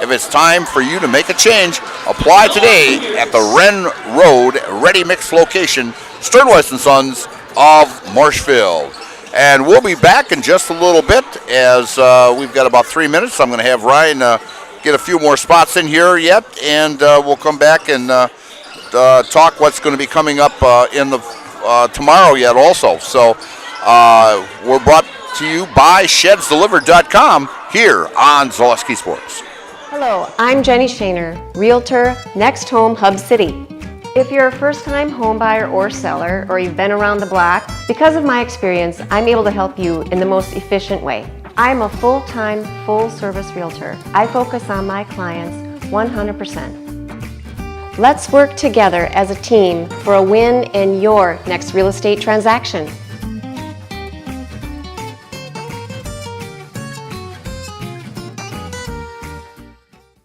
If it's time for you to make a change, apply today at the Wren Road Ready Mix location, Sternweiss & Sons of Marshville. And we'll be back in just a little bit, as we've got about 3 minutes. I'm going to have Ryan get a few more spots in here yet, and we'll come back and talk what's going to be coming up in the tomorrow yet also. So we're brought to you by ShedsDelivered.com here on Zaleski Sports. Hello, I'm Jenny Shaner, Realtor, Next Home Hub City. If you're a first-time home buyer or seller, or you've been around the block, because of my experience, I'm able to help you in the most efficient way. I'm a full-time, full-service realtor. I focus on my clients 100%. Let's work together as a team for a win in your next real estate transaction.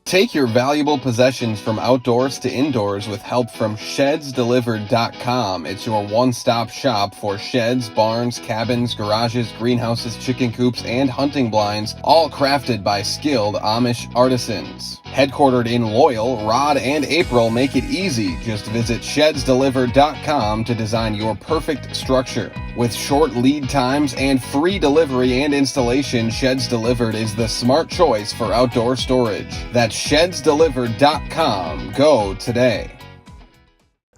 Take your valuable possessions from outdoors to indoors with help from ShedsDelivered.com. It's your one-stop shop for sheds, barns, cabins, garages, greenhouses, chicken coops, and hunting blinds, all crafted by skilled Amish artisans. Headquartered in Loyal, Rod and April make it easy. Just visit ShedsDelivered.com to design your perfect structure. With short lead times and free delivery and installation, Sheds Delivered is the smart choice for outdoor storage. That's ShedsDelivered.com. Go today.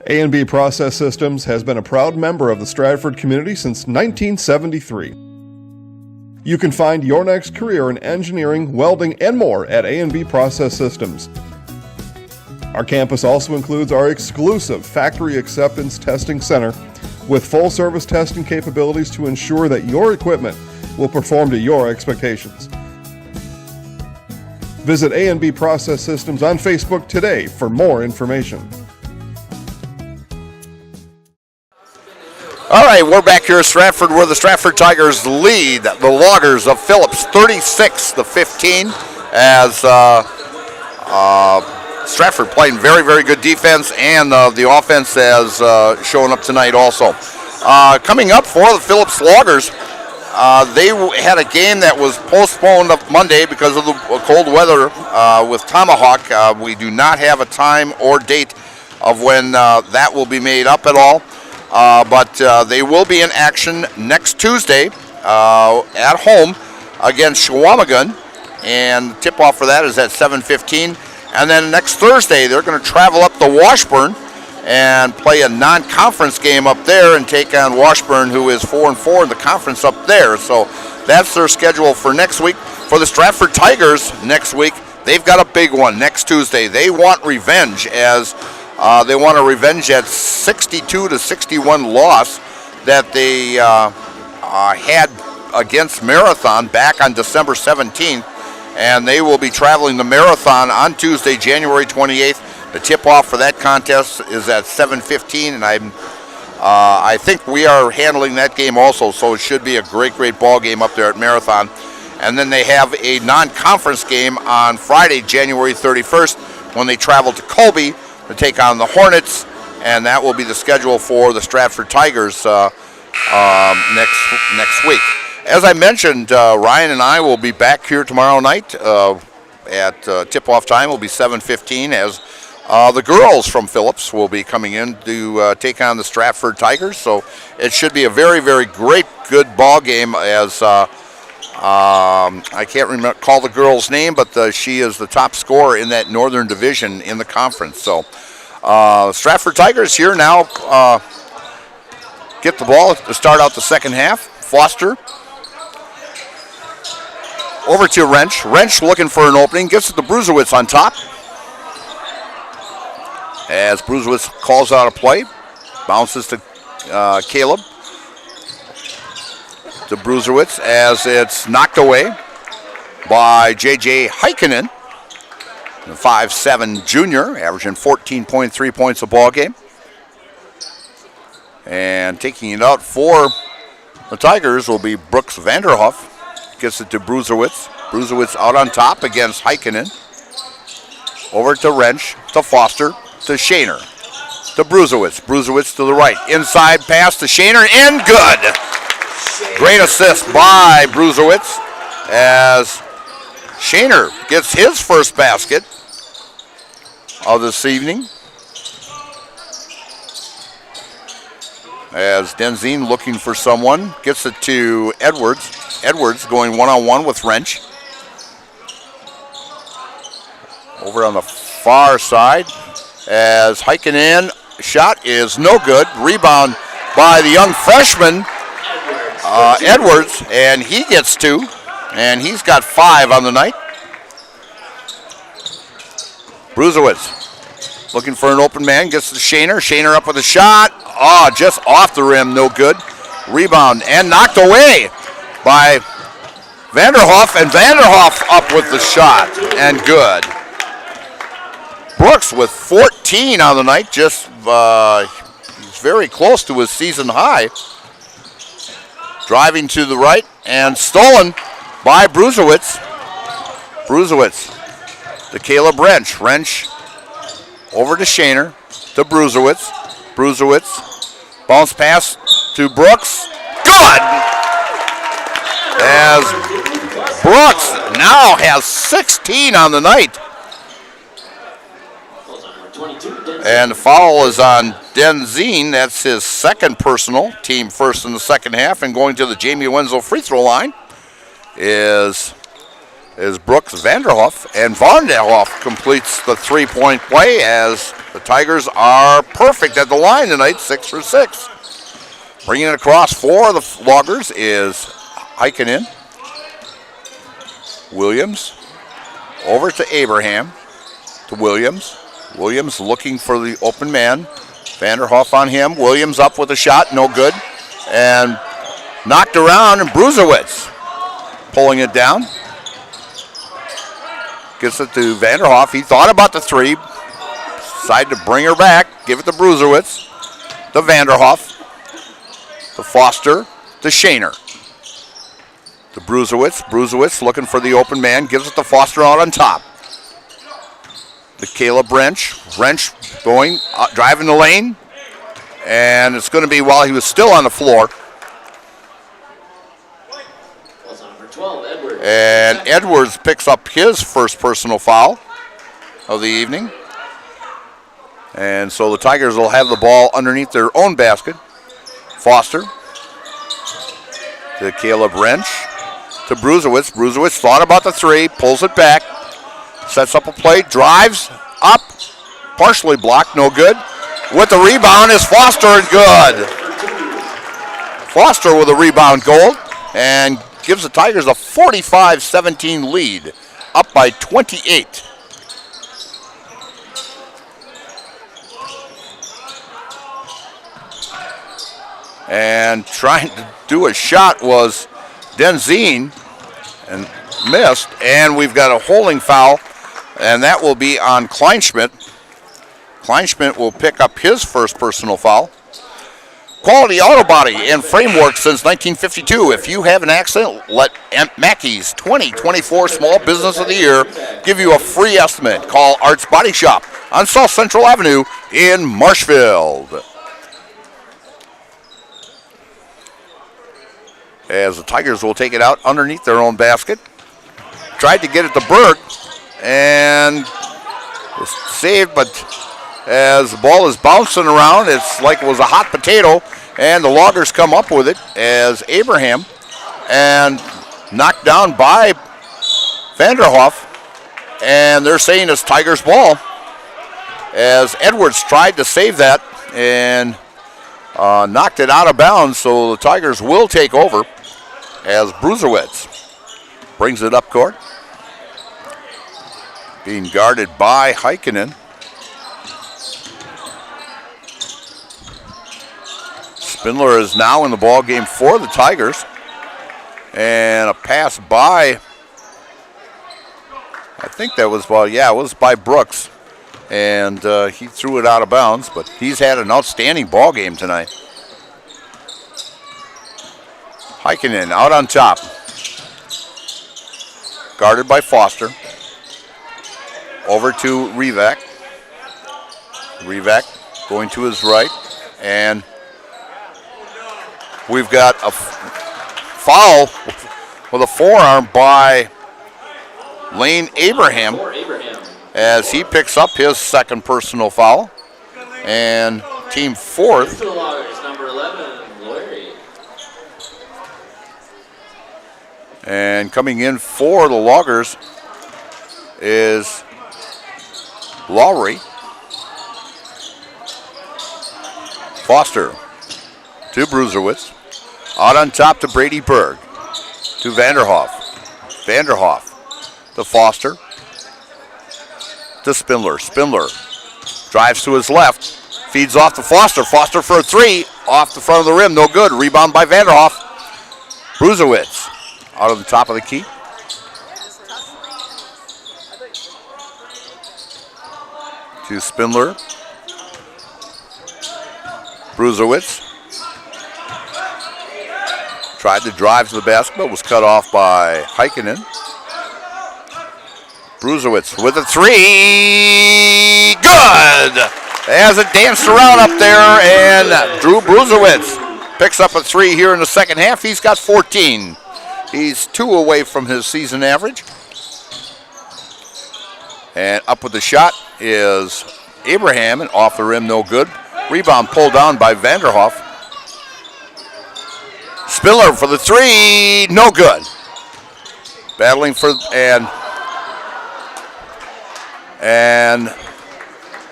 A&B Process Systems has been a proud member of the Stratford community since 1973. You can find your next career in engineering, welding, and more at A&B Process Systems. Our campus also includes our exclusive Factory Acceptance Testing Center with full-service testing capabilities to ensure that your equipment will perform to your expectations. Visit A&B Process Systems on Facebook today for more information. All right, we're back here at Stratford, where the Stratford Tigers lead the Loggers of Phillips 36-15, as Stratford playing very, very good defense, and the offense has shown up tonight also. Coming up for the Phillips Loggers, they had a game that was postponed up Monday because of the cold weather with Tomahawk. We do not have a time or date of when that will be made up at all. But they will be in action next Tuesday at home against Shawamagan, and the tip-off for that is at 7:15. And then next Thursday, they're going to travel up to Washburn and play a non-conference game up there and take on Washburn, who is 4-4 in the conference up there. So that's their schedule for next week. For the Stratford Tigers next week, they've got a big one next Tuesday. They want revenge, as they want a revenge at 62-61 loss that they had against Marathon back on December 17th, and they will be traveling to Marathon on Tuesday, January 28th. The tip-off for that contest is at 7:15, and I think we are handling that game also, so it should be a great, great ball game up there at Marathon. And then they have a non-conference game on Friday, January 31st, when they travel to Colby to take on the Hornets, and that will be the schedule for the Stratford Tigers next week. As I mentioned, Ryan and I will be back here tomorrow night at tip-off time. Will be 7:15, as The girls from Phillips will be coming in to take on the Stratford Tigers, so it should be a very, very good ball game. As I can't call the girl's name, but she is the top scorer in that Northern Division in the conference. So Stratford Tigers here now get the ball to start out the second half. Foster over to Wrench. Wrench looking for an opening, gets it to Bruzewitz on top. As Bruzewitz calls out a play, bounces to Caleb. To Bruzewitz as it's knocked away by J.J. Heikkinen, the 5'7" junior, averaging 14.3 points a ball game. And taking it out for the Tigers will be Brooks Vanderhoff. Gets it to Bruzewitz. Bruzewitz out on top against Heikkinen. Over to Wrench, to Foster, to Shaner, to Bruzewitz. Bruzewitz to the right. Inside pass to Shaner, and good. Great assist by Bruzewitz as Shaner gets his first basket of this evening. As Denzine looking for someone, gets it to Edwards. Edwards going one-on-one with Wrench. Over on the far side as Heikkinen shot is no good. Rebound by the young freshman, Edwards, and he gets 2, and he's got 5 on the night. Bruzewitz looking for an open man, gets to Shaner. Shaner up with a shot. Oh, just off the rim, no good. Rebound and knocked away by Vanderhoff, and Vanderhoff up with the shot, and good. Brooks with 14 on the night, just he's very close to his season high. Driving to the right and stolen by Bruzewitz. Bruzewitz to Caleb Wrench. Wrench over to Shaner, to Bruzewitz. Bruzewitz, bounce pass to Brooks. Good! As Brooks now has 16 on the night. And the foul is on Denzine. That's his second personal, team first in the second half. And going to the Jamie Wenzel free throw line is Brooks Vanderhoff. And Vanderhoff completes the three-point play as the Tigers are perfect at the line tonight, 6 for 6. Bringing it across for the Loggers is Heikkinen. Williams over to Abraham, to Williams. Williams looking for the open man. Vanderhoff on him. Williams up with a shot, no good. And knocked around, and Bruzewitz pulling it down. Gets it to Vanderhoff. He thought about the three. Decided to bring her back. Give it to Bruzewitz. To Vanderhoff. To Foster. To Shaner. To Bruzewitz. Bruzewitz looking for the open man. Gives it to Foster out on top. To Caleb Wrench. Wrench going, driving the lane. And it's going to be while he was still on the floor. And Edwards picks up his first personal foul of the evening. And so the Tigers will have the ball underneath their own basket. Foster to Caleb Wrench. To Bruzewitz. Bruzewitz thought about the three, pulls it back. Sets up a play, drives up, partially blocked, no good. With the rebound is Foster, and good. Foster with a rebound goal and gives the Tigers a 45-17 lead, up by 28. And trying to do a shot was Denzine and missed, and we've got a holding foul. And that will be on Kleinschmidt. Kleinschmidt will pick up his first personal foul. Quality Auto Body and Framework since 1952. If you have an accident, let Mackey's 2024 Small Business of the Year give you a free estimate. Call Arts Body Shop on South Central Avenue in Marshfield. As the Tigers will take it out underneath their own basket. Tried to get it to Berg. And was saved, but as the ball is bouncing around, it's like it was a hot potato, and the Loggers come up with it as Abraham, and knocked down by Vanderhoff, and they're saying it's Tigers' ball, as Edwards tried to save that and knocked it out of bounds, so the Tigers will take over as Bruserwitz brings it up court. Being guarded by Heikkinen. Spindler is now in the ball game for the Tigers. And a pass by, I think that was, well, yeah, it was by Brooks. And he threw it out of bounds, but he's had an outstanding ball game tonight. Heikkinen out on top. Guarded by Foster. Over to Rivak. Rivak going to his right. And we've got a foul with a forearm by Lane Abraham as he picks up his second personal foul. And team fourth. Number 11, Larry. And coming in for the Loggers is Lowry. Foster to Bruserwitz. Out on top to Brady Berg. To Vanderhoff. Vanderhoff to Foster. To Spindler. Spindler drives to his left. Feeds off to Foster. Foster for a three. Off the front of the rim. No good. Rebound by Vanderhoff. Bruserwitz out of the top of the key. To Spindler. Bruserwitz tried to drive to the basket, but was cut off by Heikkinen. Bruserwitz with a three. Good! As it danced around up there, and Drew Bruserwitz picks up a three here in the second half. He's got 14. He's 2 away from his season average. And up with the shot is Abraham, and off the rim, no good. Rebound pulled down by Vanderhoff. Spiller for the three, no good. Battling for, and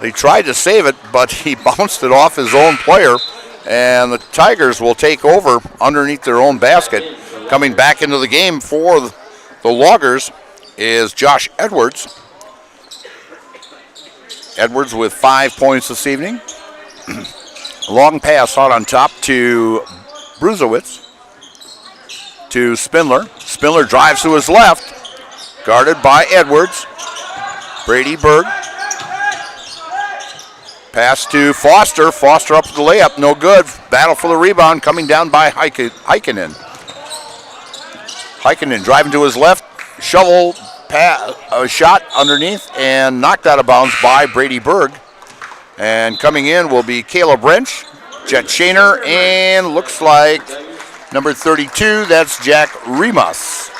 they tried to save it, but he bounced it off his own player, and the Tigers will take over underneath their own basket. Coming back into the game for the Loggers is Josh Edwards. Edwards with 5 points this evening. Long pass out on top to Bruserwitz. To Spindler. Spindler drives to his left. Guarded by Edwards. Brady Berg. Pass to Foster. Foster up to the layup. No good. Battle for the rebound coming down by Heikkinen. Heikkinen driving to his left. Shovel shot underneath and knocked out of bounds by Brady Berg. And coming in will be Caleb Wrench, Jet Shaner, and looks like number 32, that's Jack Remus.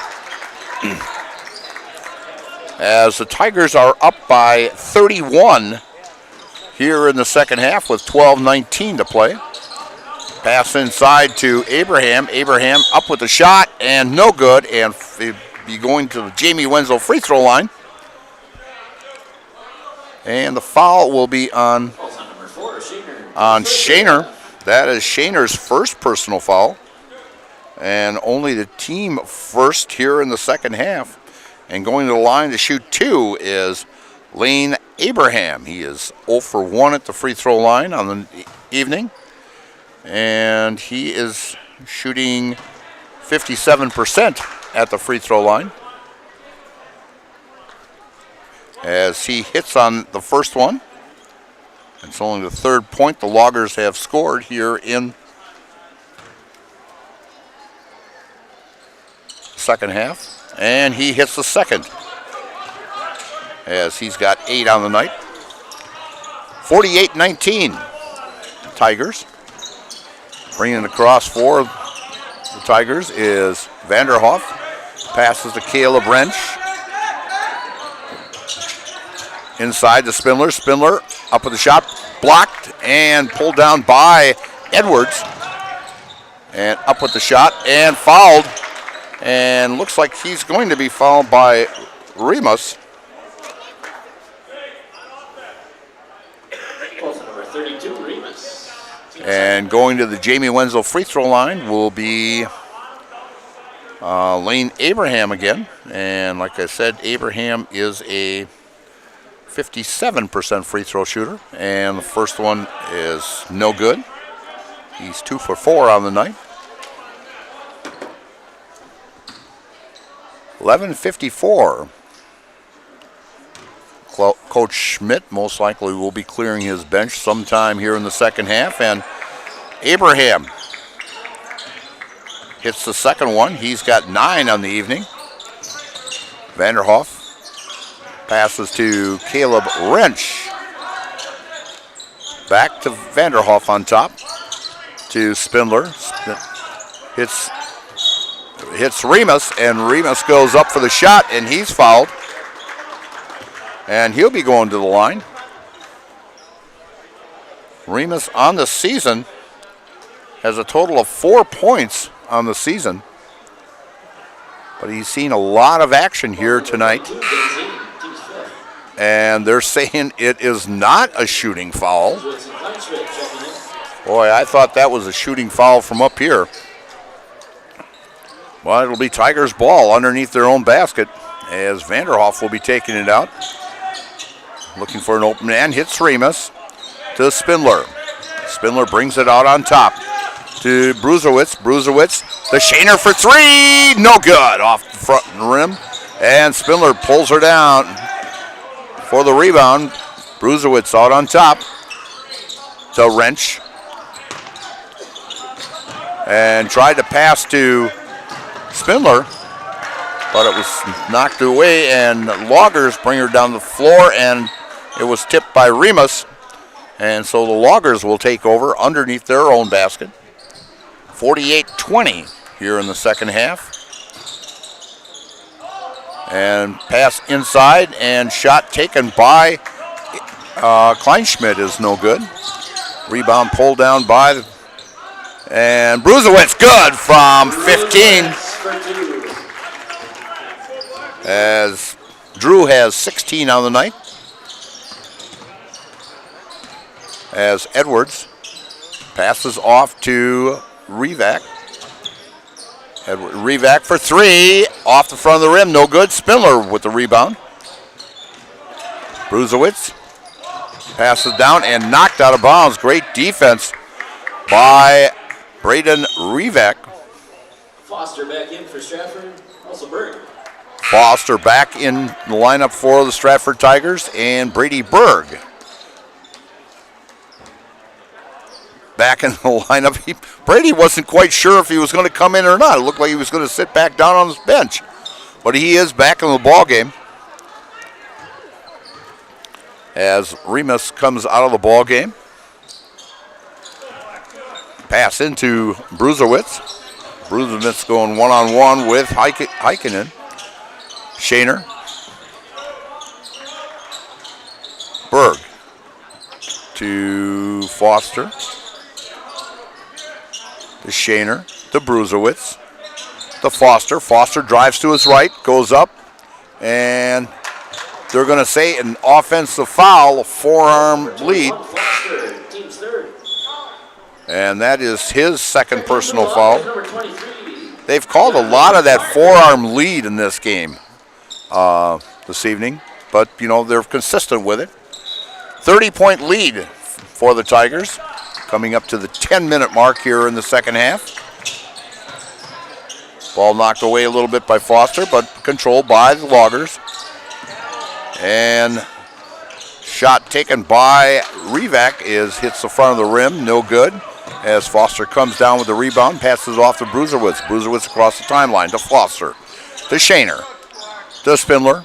As the Tigers are up by 31 here in the second half with 12:19 to play. Pass inside to Abraham. Abraham up with the shot and no good, and be going to the Jamie Wenzel free throw line. And the foul will be on Shaner. That is Shaner's first personal foul. And only the team first here in the second half. And going to the line to shoot 2 is Lane Abraham. He is 0 for 1 at the free throw line on the evening. And he is shooting 57% at the free throw line. As he hits on the first one. It's only the third point the Loggers have scored here in the second half. And he hits the second, as he's got 8 on the night. 48-19, Tigers. Bringing it across for the Tigers is Vanderhoff. Passes to Caleb Wrench. Inside to Spindler. Spindler up with the shot. Blocked and pulled down by Edwards. And up with the shot and fouled. And looks like he's going to be fouled by Remus. Number 32, Remus. And going to the Jamie Wenzel free throw line will be Lane Abraham again. And like I said, Abraham is a 57% free throw shooter. And the first one is no good. He's 2 for 4 on the night. 11:54. Coach Schmidt most likely will be clearing his bench sometime here in the second half. And Abraham hits the second one. He's got 9 on the evening. Vanderhoff passes to Caleb Wrench. Back to Vanderhoff on top. To Spindler. Hits Remus, and Remus goes up for the shot, and he's fouled. And he'll be going to the line. Remus on the season has a total of 4 points on the season. But he's seen a lot of action here tonight. And they're saying it is not a shooting foul. Boy, I thought that was a shooting foul from up here. Well, it'll be Tigers' ball underneath their own basket as Vanderhoff will be taking it out. Looking for an open man, hits Remus to Spindler. Spindler brings it out on top to Bruzowitz. Bruzowitz, the Shaner for 3, no good, off the front rim. And Spindler pulls her down for the rebound. Bruzowitz out on top to Wrench. And tried to pass to Spindler, but it was knocked away, and Loggers bring her down the floor, and it was tipped by Remus, and so the Loggers will take over underneath their own basket. 48-20 here in the second half. And pass inside, and shot taken by Kleinschmidt is no good. Rebound pulled down by and Bruzowitz, good from 15. As Drew has 16 on the night. As Edwards passes off to Revac. Revac for 3, off the front of the rim, no good. Spindler with the rebound. Bruzowitz passes down and knocked out of bounds. Great defense by Braden Revac. Foster back in for Stratford. Also Berg. Foster back in the lineup for the Stratford Tigers, and Brady Berg back in the lineup. Brady wasn't quite sure if he was going to come in or not. It looked like he was going to sit back down on his bench, but he is back in the ball game. As Remus comes out of the ball game. Pass into Bruzowitz. Bruzowitz going one-on-one with Heikkinen. Shaner. Berg to Foster. To Shaner. To Bruzowitz. To Foster. Foster drives to his right. Goes up. And they're going to say an offensive foul. A forearm lead. And that is his second personal foul. They've called a lot of that forearm lead in this game this evening, but you know they're consistent with it. 30-point lead for the Tigers, coming up to the 10-minute mark here in the second half. Ball knocked away a little bit by Foster, but controlled by the Loggers. And shot taken by Revac hits the front of the rim, no good. As Foster comes down with the rebound, passes it off to Bruzowitz. Bruzowitz across the timeline to Foster, to Shaner, to Spindler.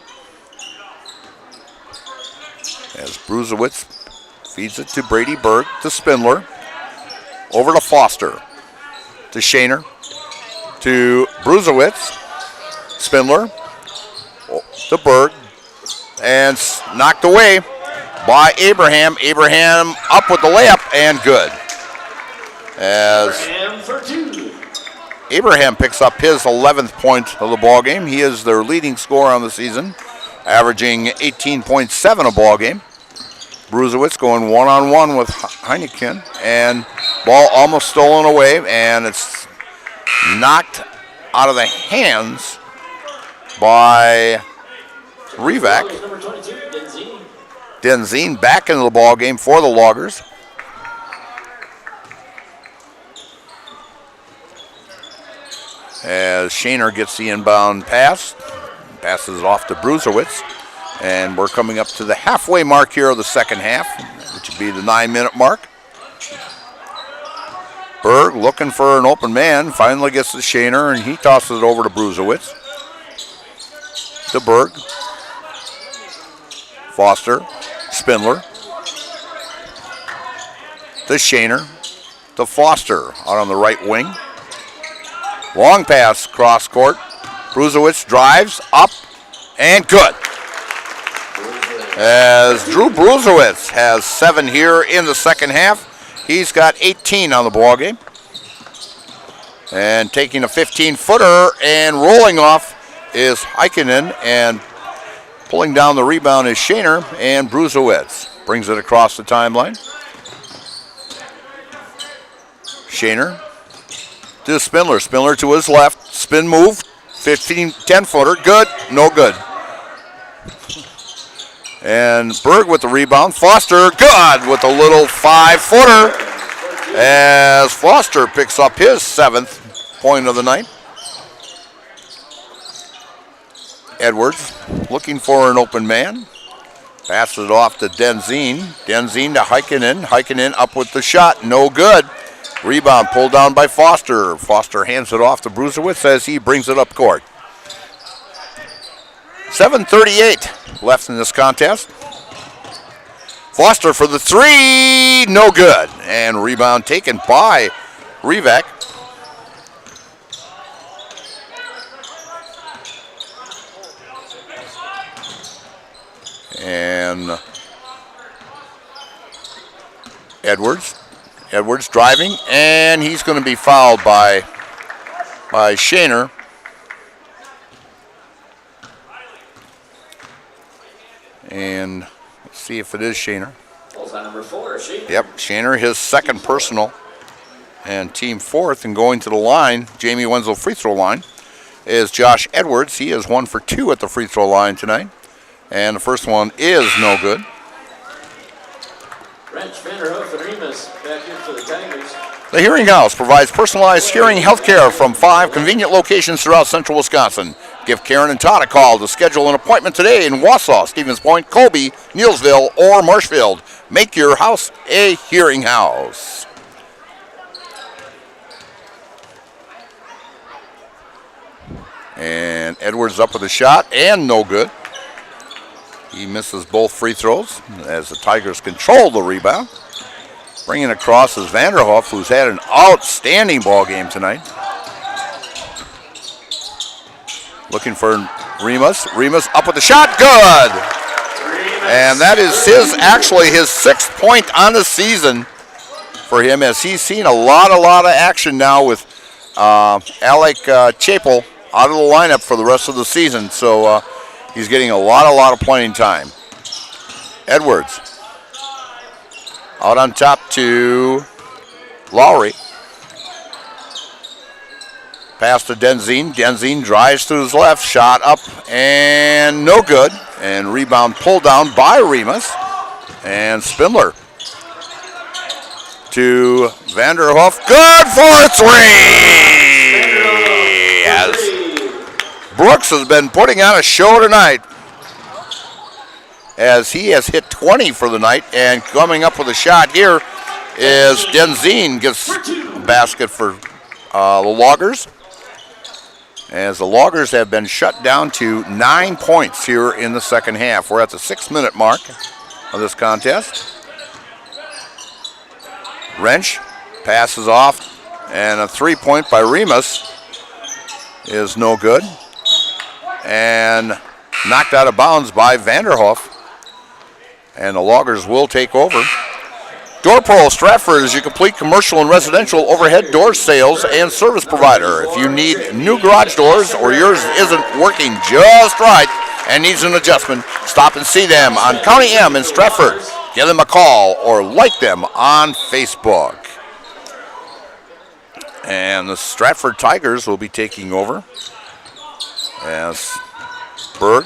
As Bruzowitz feeds it to Brady Berg, to Spindler, over to Foster, to Shaner, to Bruzowitz, Spindler, to Berg, and knocked away by Abraham. Abraham up with the layup and good. As Abraham for two. Abraham picks up his 11th point of the ball game. He is their leading scorer on the season, averaging 18.7 a ball game. Bruzewitz going one-on-one with Heineken, and ball almost stolen away, and it's knocked out of the hands by Rivak. Number 22, Denzine. Denzine back into the ball game for the Loggers. As Shaner gets the inbound pass, passes it off to Bruzewitz. And we're coming up to the halfway mark here of the second half, which would be the 9-minute mark. Berg looking for an open man, finally gets to Shaner, and he tosses it over to Bruzewitz. To Berg. Foster. Spindler. To Shaner. To Foster out on the right wing. Long pass cross court. Bruzewitz drives up and good. As Drew Bruzewitz has 7 here in the second half. He's got 18 on the ball game. And taking a 15-footer and rolling off is Heikkinen, and pulling down the rebound is Shaner, and Bruzewitz brings it across the timeline. Shaner to Spindler. Spindler to his left. Spin move. 10-footer. Good. No good. And Berg with the rebound. Foster, good with a little 5-footer as Foster picks up his 7th point of the night. Edwards looking for an open man. Passes it off to Denzine. Denzine to Heikkinen. Heikkinen up with the shot. No good. Rebound pulled down by Foster. Foster hands it off to Bruzewitz as he brings it up court. 7:38 left in this contest. Foster for the 3, no good. And rebound taken by Rivak. And Edwards driving, and he's going to be fouled by Shaner. And let's see if it is Shaner. Falls on number 4, Shaner. Yep, Shaner, his 2nd personal, and team 4th. And going to the line, Jamie Wenzel free throw line, is Josh Edwards. He is 1 for 2 at the free throw line tonight. And the first one is no good. Wrench, Vanderhoof, and Remus back in for the Tigers. The Hearing House provides personalized hearing health care from 5 convenient locations throughout central Wisconsin. Give Karen and Todd a call to schedule an appointment today in Wausau, Stevens Point, Colby, Neelsville, or Marshfield. Make your house a Hearing House. And Edwards up with a shot, and no good. He misses both free throws as the Tigers control the rebound. Bringing it across is Vanderhoff, who's had an outstanding ball game tonight. Looking for Remus. Remus up with the shot. Good! And that is actually his 6th point on the season for him, as he's seen a lot of action now with Alec Chapel out of the lineup for the rest of the season. So he's getting a lot of playing time. Edwards out on top to Lowry. Pass to Denzine. Denzine drives to his left. Shot up and no good. And rebound pulled down by Remus. And Spindler to Vanderhoof. Good for 3! Yes. Brooks has been putting on a show tonight, as he has hit 20 for the night. And coming up with a shot here is Denzine. Gets a basket for the Loggers, as the Loggers have been shut down to 9 points here in the second half. We're at the 6-minute mark of this contest. Wrench passes off, and a 3-point by Remus is no good. And knocked out of bounds by Vanderhoff. And the Loggers will take over. Door Pro Stratford is your complete commercial and residential overhead door sales and service provider. If you need new garage doors or yours isn't working just right and needs an adjustment, stop and see them on County M in Stratford. Give them a call or like them on Facebook. And the Stratford Tigers will be taking over as Berg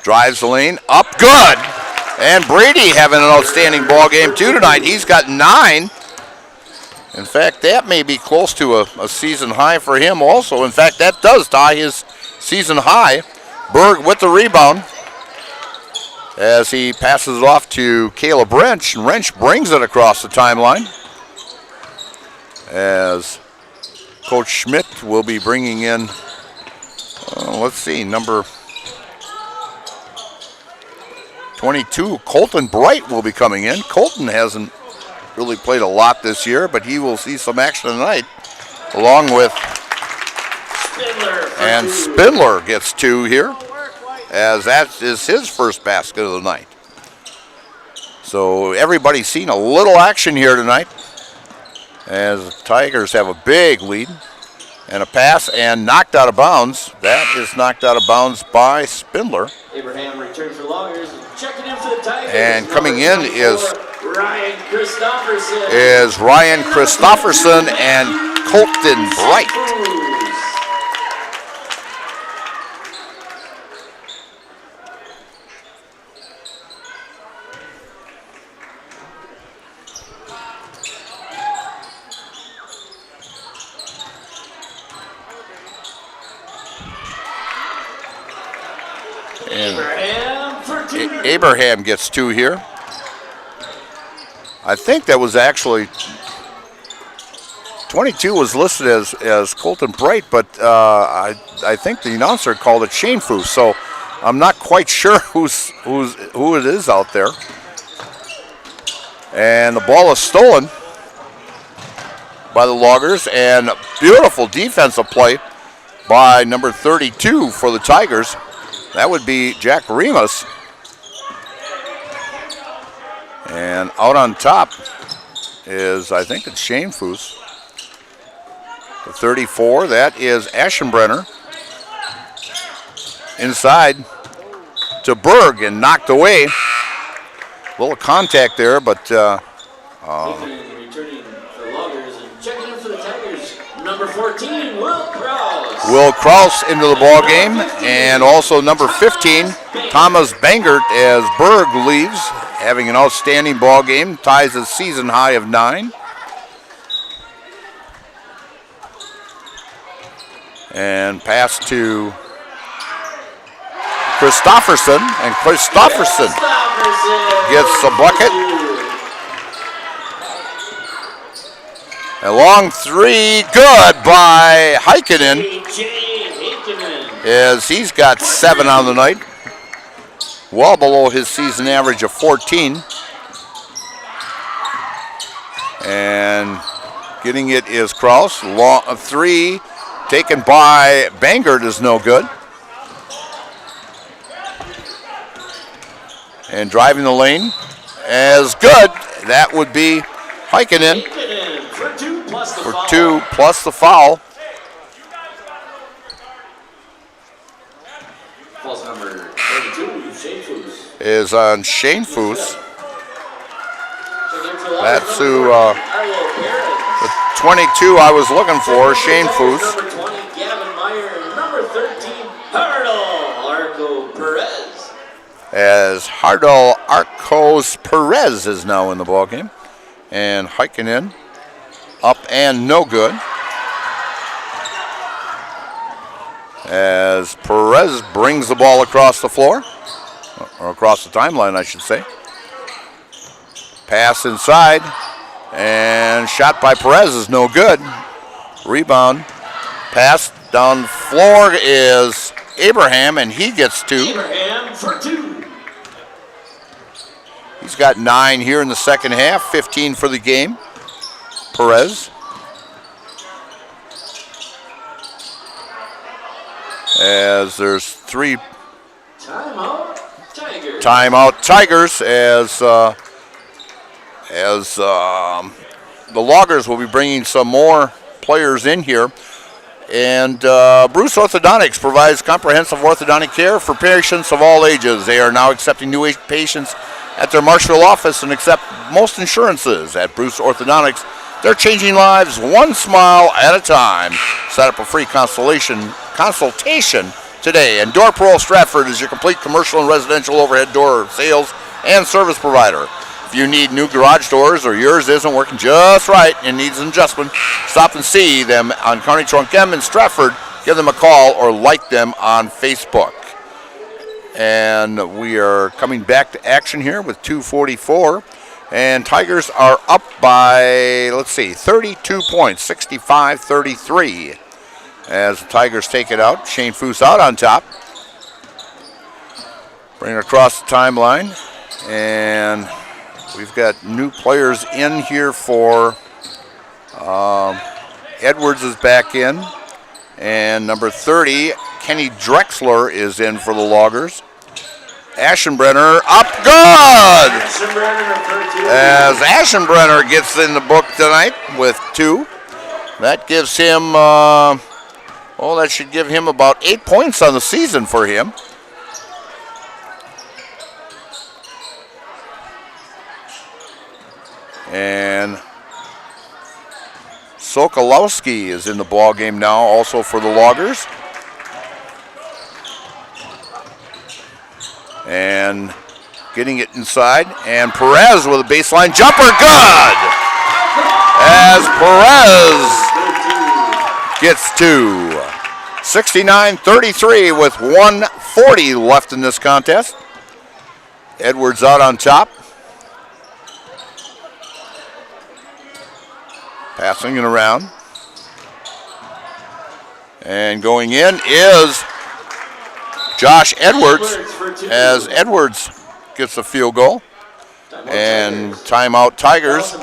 drives the lane up good. And Brady having an outstanding ball game too tonight. He's got 9. In fact, that may be close to a season high for him also. In fact, that does tie his season high. Berg with the rebound as he passes it off to Caleb Wrench. And Wrench brings it across the timeline as Coach Schmidt will be bringing in, let's see, number 22, Colton Bright will be coming in. Colton hasn't really played a lot this year, but he will see some action tonight, along with Spindler gets 2 here, as that is his first basket of the night. So everybody's seen a little action here tonight, as the Tigers have a big lead. And a pass and knocked out of bounds. That is knocked out of bounds by Spindler. Abraham returns for Loggers. Checking in for the Tigers. And coming in is Ryan Christofferson and Colton Bright. Abraham gets 2 here. I think that was actually 22 was listed as Colton Bright, but I think the announcer called it Shane Foose, so I'm not quite sure who it is out there. And the ball is stolen by the Loggers, and beautiful defensive play by number 32 for the Tigers. That would be Jack Remus. And out on top is, I think it's Shane Foose. The 34, that is Aschenbrenner. Inside to Berg and knocked away. A little contact there, but returning for the Loggers and checking in for the Tigers, number 14, Will Krause. Will Krause into the ball game, and also number 15, Thomas Bangert, as Berg leaves, having an outstanding ball game, ties a season high of 9. And pass to Christofferson, and Christofferson gets the bucket. A long 3, good by Heikkinen, as he's got 7 on the night, well below his season average of 14. And getting it is Krause. Long 3 taken by Bangert is no good. And driving the lane as good. That would be Heikkinen for 2 plus the foul. Plus number 32, Shane Foose. Is on Shane Foose. That's who the 22 I was looking for, Shane Foose. Number 20, Gavin Meyer, and number 13, Hardal Arco Perez. As Hardal Arcos Perez is now in the ballgame. And Heikkinen up and no good. As Perez brings the ball across the floor, or across the timeline, I should say. Pass inside, and shot by Perez is no good. Rebound, pass down the floor is Abraham, and he gets 2. Abraham for 2. He's got 9 here in the second half, 15 for the game. Perez. As there's 3 Timeout, Tigers. Timeout Tigers as the Loggers will be bringing some more players in here. And Bruce Orthodontics provides comprehensive orthodontic care for patients of all ages. They are now accepting new patients at their Marshville office and accept most insurances. At Bruce Orthodontics, they're changing lives one smile at a time. Set up a free consultation today. And Door Pro Stratford is your complete commercial and residential overhead door sales and service provider. If you need new garage doors or yours isn't working just right and needs an adjustment, stop and see them on County Trunk M in Stratford. Give them a call or like them on Facebook. And we are coming back to action here with 2:44. And Tigers are up by, 32 points, 65-33. As the Tigers take it out, Shane Foose out on top. Bring it across the timeline. And we've got new players in here for Edwards is back in. And number 30, Kenny Drexler is in for the Loggers. Aschenbrenner up good! As Aschenbrenner gets in the book tonight with 2. That gives him, that should give him about 8 points on the season for him. And Sokolowski is in the ball game now, also for the Loggers. And getting it inside, and Perez with a baseline jumper, good! As Perez gets 2. 69-33 with 1:40 left in this contest. Edwards out on top. Passing it around. And going in is Josh Edwards, as Edwards gets a field goal. And timeout Tigers.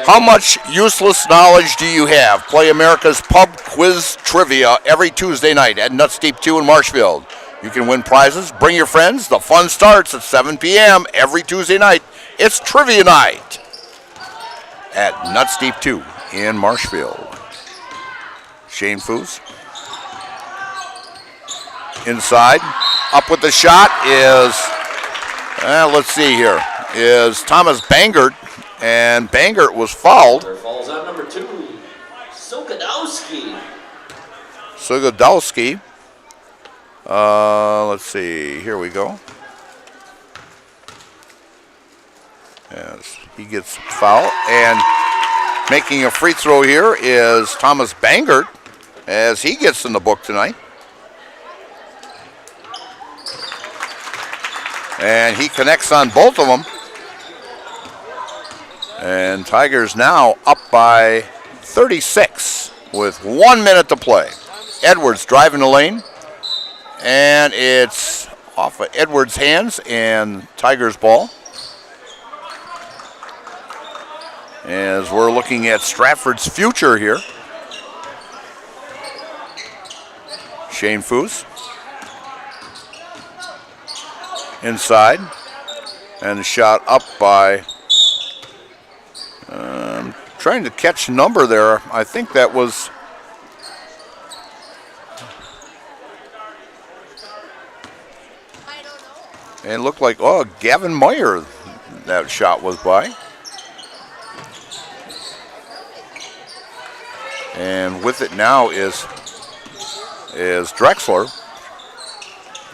How much useless knowledge do you have? Play America's Pub Quiz Trivia every Tuesday night at Nuts Deep 2 in Marshfield. You can win prizes. Bring your friends. The fun starts at 7 p.m. every Tuesday night. It's Trivia Night at Nuts Deep 2 in Marshfield. Shane Foose. Inside. Up with the shot is, let's see here, is Thomas Bangert. And Bangert was fouled. Falls out number 2, Sokodowski. Let's see, here we go. As he gets fouled. And making a free throw here is Thomas Bangert, as he gets in the book tonight. And he connects on both of them. And Tigers now up by 36 with 1 minute to play. Edwards driving the lane. And it's off of Edwards' hands and Tigers' ball. As we're looking at Stratford's future here. Shane Foose. Inside. And the shot up by, trying to catch number there. I think that was, and it looked like, Gavin Meyer, that shot was by. And with it now is Drexler.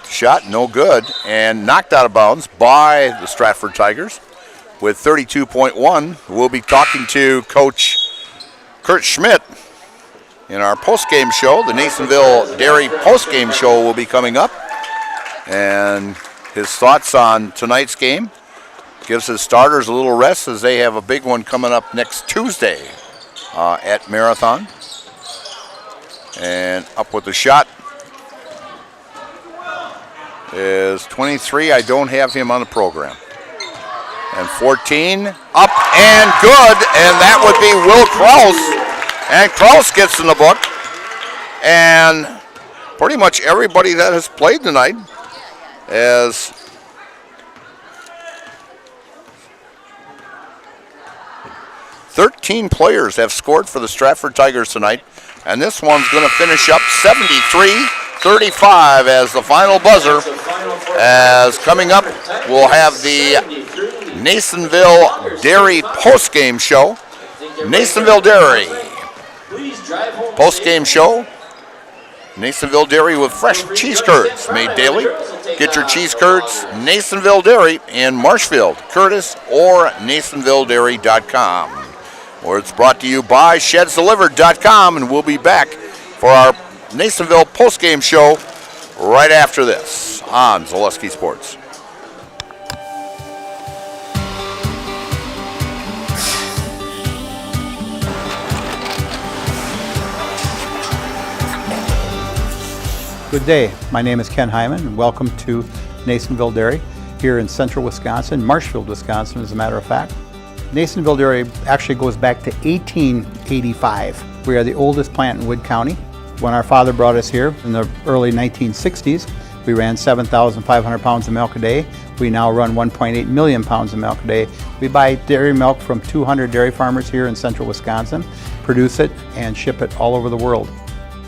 Shot no good and knocked out of bounds by the Stratford Tigers with 32.1. We'll be talking to Coach Kurt Schmidt in our postgame show. The Nasonville Dairy postgame show will be coming up. And his thoughts on tonight's game. Gives his starters a little rest as they have a big one coming up next Tuesday at Marathon. And up with the shot is 23. I don't have him on the program. And 14, up and good, and that would be Will Kraus. And Kraus gets in the book. And pretty much everybody that has played tonight, as 13 players have scored for the Stratford Tigers tonight, and this one's going to finish up 73-35 as the final buzzer. As coming up, we'll have the Nasonville Dairy postgame show. Nasonville Dairy postgame show. Nasonville Dairy with fresh cheese curds made daily. Get your cheese curds, Nasonville Dairy in Marshfield, Curtis, or NasonvilleDairy.com. Where it's brought to you by ShedsDelivered.com, and we'll be back for our Nasonville postgame show right after this on Zaleski Sports. Good day. My name is Ken Hyman, and welcome to Nasonville Dairy here in central Wisconsin, Marshfield, Wisconsin, as a matter of fact. Nasonville Dairy actually goes back to 1885. We are the oldest plant in Wood County. When our father brought us here in the early 1960s, we ran 7,500 pounds of milk a day. We now run 1.8 million pounds of milk a day. We buy dairy milk from 200 dairy farmers here in central Wisconsin, produce it, and ship it all over the world.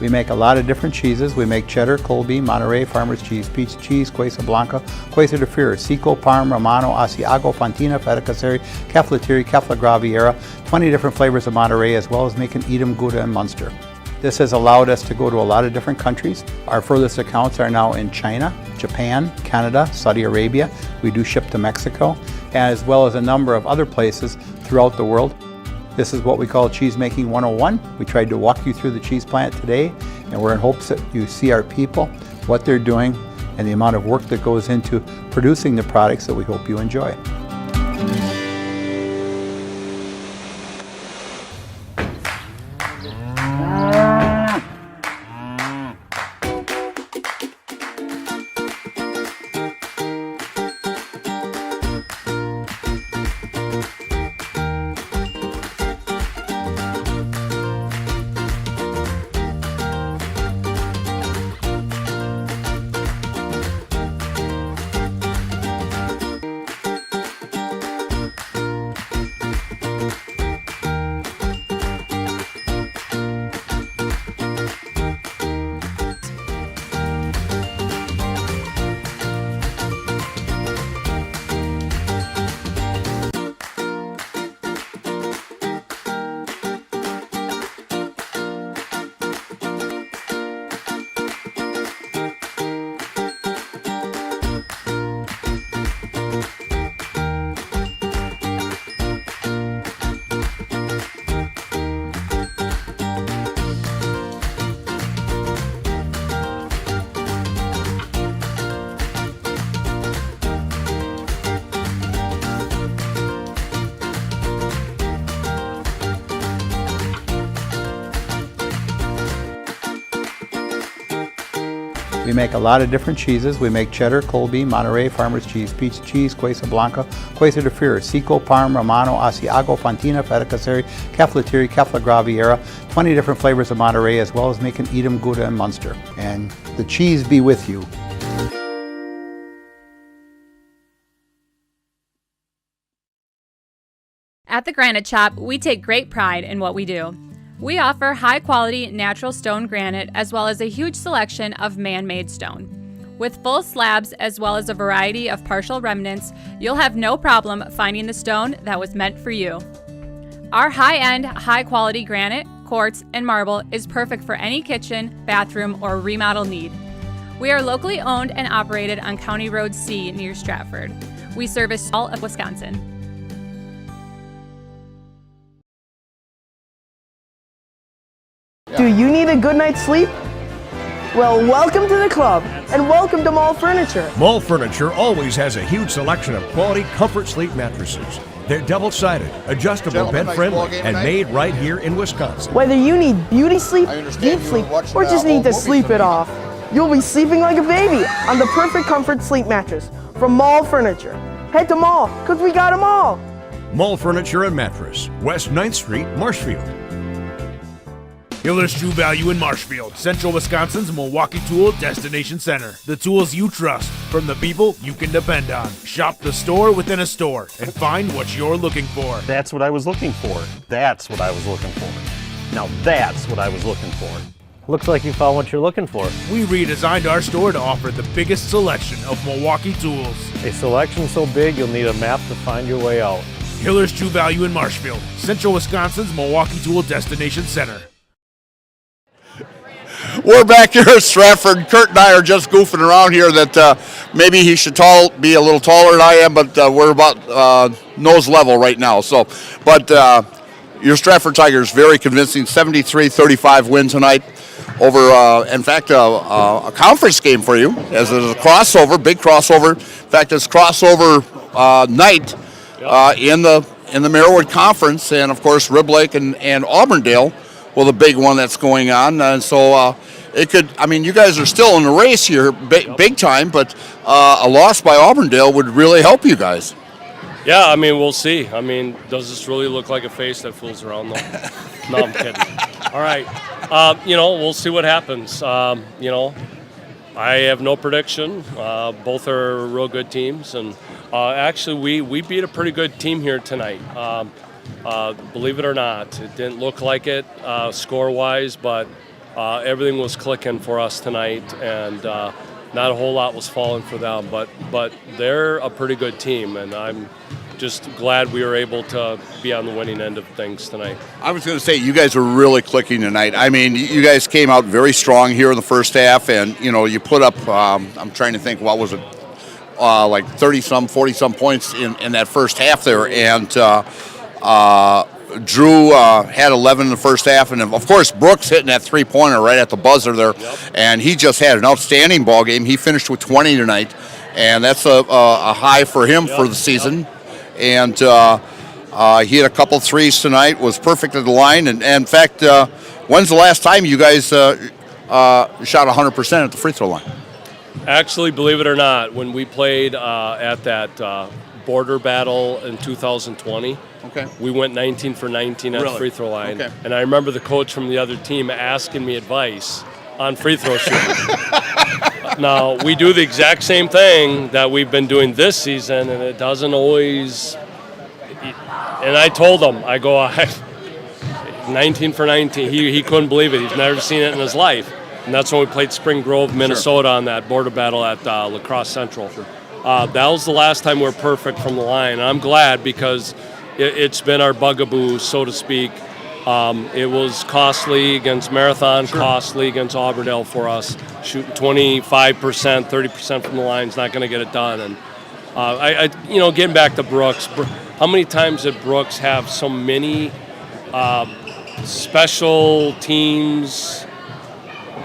We make a lot of different cheeses. We make cheddar, Colby, Monterey, Farmer's Cheese, Peach Cheese, Quesa Blanca, Quesa de Fure, Seco, Parm, Romano, Asiago, Fontina, Feta Caseri, Caflatiri, Cafla Graviera, 20 different flavors of Monterey, as well as making Edam, Gouda, and Munster. This has allowed us to go to a lot of different countries. Our furthest accounts are now in China, Japan, Canada, Saudi Arabia. We do ship to Mexico, as well as a number of other places throughout the world. This is what we call Cheese Making 101. We tried to walk you through the cheese plant today, and we're in hopes that you see our people, what they're doing, and the amount of work that goes into producing the products that we hope you enjoy. We make a lot of different cheeses. We make cheddar, Colby, Monterey, Farmer's Cheese, Peach Cheese, Quesa Blanca, Quesa de Fure, Seco, Parm, Romano, Asiago, Fontina, Feta Caseri, Caflatiri, Cafla Graviera, 20 different flavors of Monterey, as well as making Edam, Gouda, and Munster. And the cheese be with you. At the Granite Shop, we take great pride in what we do. We offer high-quality natural stone granite as well as a huge selection of man-made stone. With full slabs as well as a variety of partial remnants, you'll have no problem finding the stone that was meant for you. Our high-end, high-quality granite, quartz, and marble is perfect for any kitchen, bathroom, or remodel need. We are locally owned and operated on County Road C near Stratford. We service all of Wisconsin. Do you need a good night's sleep? Well, welcome to the club, and welcome to Mall Furniture. Mall Furniture always has a huge selection of quality Comfort Sleep mattresses. They're double-sided, adjustable, bed-friendly, and made right here in Wisconsin. Whether you need beauty sleep, deep sleep, or just need to sleep it off, you'll be sleeping like a baby on the perfect Comfort Sleep mattress from Mall Furniture. Head to Mall, because we got them all. Mall Furniture and Mattress, West 9th Street, Marshfield. Hiller's True Value in Marshfield, Central Wisconsin's Milwaukee Tool Destination Center. The tools you trust from the people you can depend on. Shop the store within a store and find what you're looking for. That's what I was looking for. That's what I was looking for. Now that's what I was looking for. Looks like you found what you're looking for. We redesigned our store to offer the biggest selection of Milwaukee tools. A selection so big you'll need a map to find your way out. Hiller's True Value in Marshfield, Central Wisconsin's Milwaukee Tool Destination Center. We're back here at Stratford. Kurt and I are just goofing around here that maybe he should be a little taller than I am, but we're about nose level right now. But your Stratford Tigers, very convincing, 73-35 win tonight over, in fact, a conference game for you, as it is a crossover, big crossover. In fact, it's crossover night in the Merriwood Conference, and of course, Rib Lake and Auburndale. Well, the big one that's going on, and so it could. I mean, you guys are still in the race here, big time, but a loss by Auburndale would really help you guys. Yeah, I mean, we'll see. I mean, does this really look like a face that fools around, though? No, I'm kidding. All right, we'll see what happens. I have no prediction. Both are real good teams, and actually, we beat a pretty good team here tonight. Believe it or not, it didn't look like it score-wise, but everything was clicking for us tonight, and not a whole lot was falling for them. But they're a pretty good team, and I'm just glad we were able to be on the winning end of things tonight. I was going to say, you guys are really clicking tonight. I mean, you guys came out very strong here in the first half, and you put up. I'm trying to think, what was it? Like 30-some, 40-some points in that first half there, and. Drew had 11 in the first half, and of course Brooks hitting that three-pointer right at the buzzer there, and he just had an outstanding ball game. He finished with 20 tonight, and that's a high for him for the season. And he had a couple threes tonight, was perfect at the line, and in fact, when's the last time you guys shot 100% at the free throw line? Actually, believe it or not, when we played at that border battle in 2020, we went 19 for 19 at the free throw line. Okay. And I remember the coach from the other team asking me advice on free throw shooting. Now, we do the exact same thing that we've been doing this season, and it doesn't always. And I told him, 19 for 19. He couldn't believe it. He's never seen it in his life. And that's when we played Spring Grove, Minnesota on that border battle at La Crosse Central. That was the last time we were perfect from the line. And I'm glad, because it's been our bugaboo, so to speak. It was costly against Marathon, costly against Auburndale for us. Shooting 25%, 30% from the line is not going to get it done. And getting back to Brooks, how many times did Brooks have so many special teams,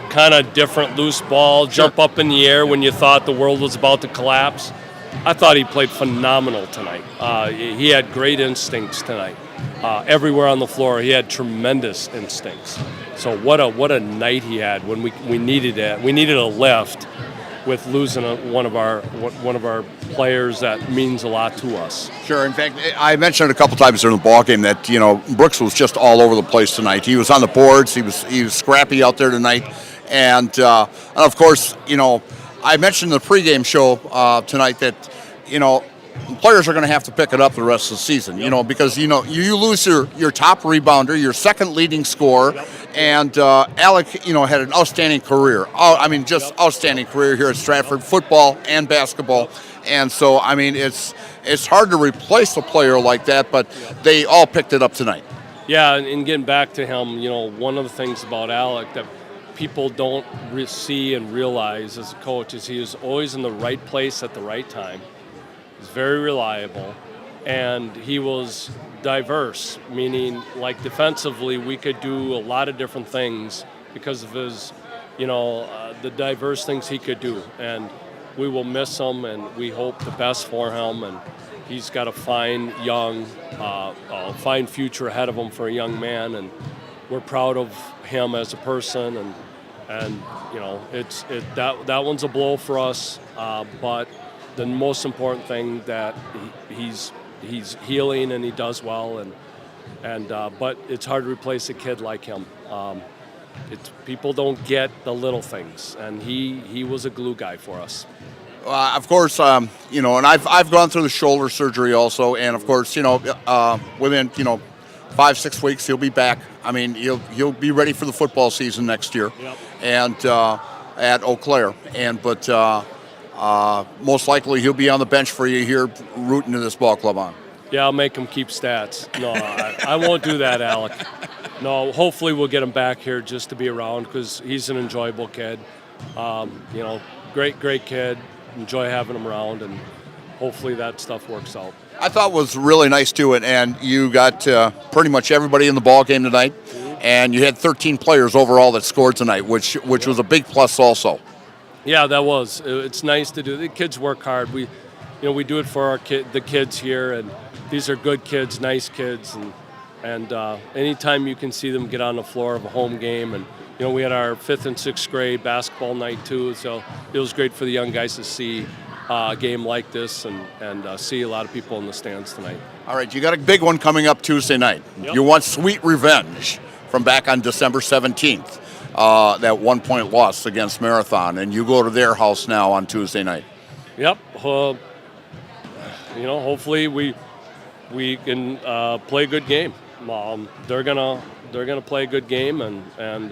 kind of different loose ball, jump up in the air when you thought the world was about to collapse? I thought he played phenomenal tonight. He had great instincts tonight. Everywhere on the floor, he had tremendous instincts. So what a night he had when we needed it. We needed a lift with losing one of our players that means a lot to us. Sure. In fact, I mentioned it a couple times during the ball game that Brooks was just all over the place tonight. He was on the boards. He was scrappy out there tonight, and of course, I mentioned in the pregame show tonight that players are going to have to pick it up the rest of the season. Because you lose your top rebounder, your second leading scorer, and Alec had an outstanding career. Just outstanding career here at Stratford, football and basketball. And so it's hard to replace a player like that, but they all picked it up tonight. Yeah, and getting back to him, one of the things about Alec that people don't see and realize as a coach is he is always in the right place at the right time. He's very reliable, and he was diverse, meaning like defensively we could do a lot of different things because of his, the diverse things he could do. And we will miss him, and we hope the best for him. And he's got a fine future ahead of him for a young man, and we're proud of him as a person. And that one's a blow for us, but the most important thing that he's healing and he does well, and but it's hard to replace a kid like him. people don't get the little things, and he was a glue guy for us. Of course, and I've gone through the shoulder surgery also, and of course, within 5-6 weeks he'll be back. I mean, he'll be ready for the football season next year, and at Eau Claire, but most likely he'll be on the bench for you here, rooting to this ball club on. Yeah, I'll make him keep stats. No, I won't do that, Alec. No, hopefully we'll get him back here just to be around because he's an enjoyable kid. Great kid. Enjoy having him around, and hopefully that stuff works out. I thought was really nice too, and you got pretty much everybody in the ball game tonight, and you had 13 players overall that scored tonight, which was a big plus also. Yeah, that was. It's nice to do. The kids work hard. We do it for the kids here, and these are good kids, nice kids, and anytime you can see them get on the floor of a home game, and we had our 5th and 6th grade basketball night too, so it was great for the young guys to see a game like this and see a lot of people in the stands tonight. All right, you got a big one coming up Tuesday night. Yep. You want sweet revenge from back on December 17th, that 1-point loss against Marathon, and you go to their house now on Tuesday night. Yep. Hopefully we can play a good game. They're gonna play a good game, and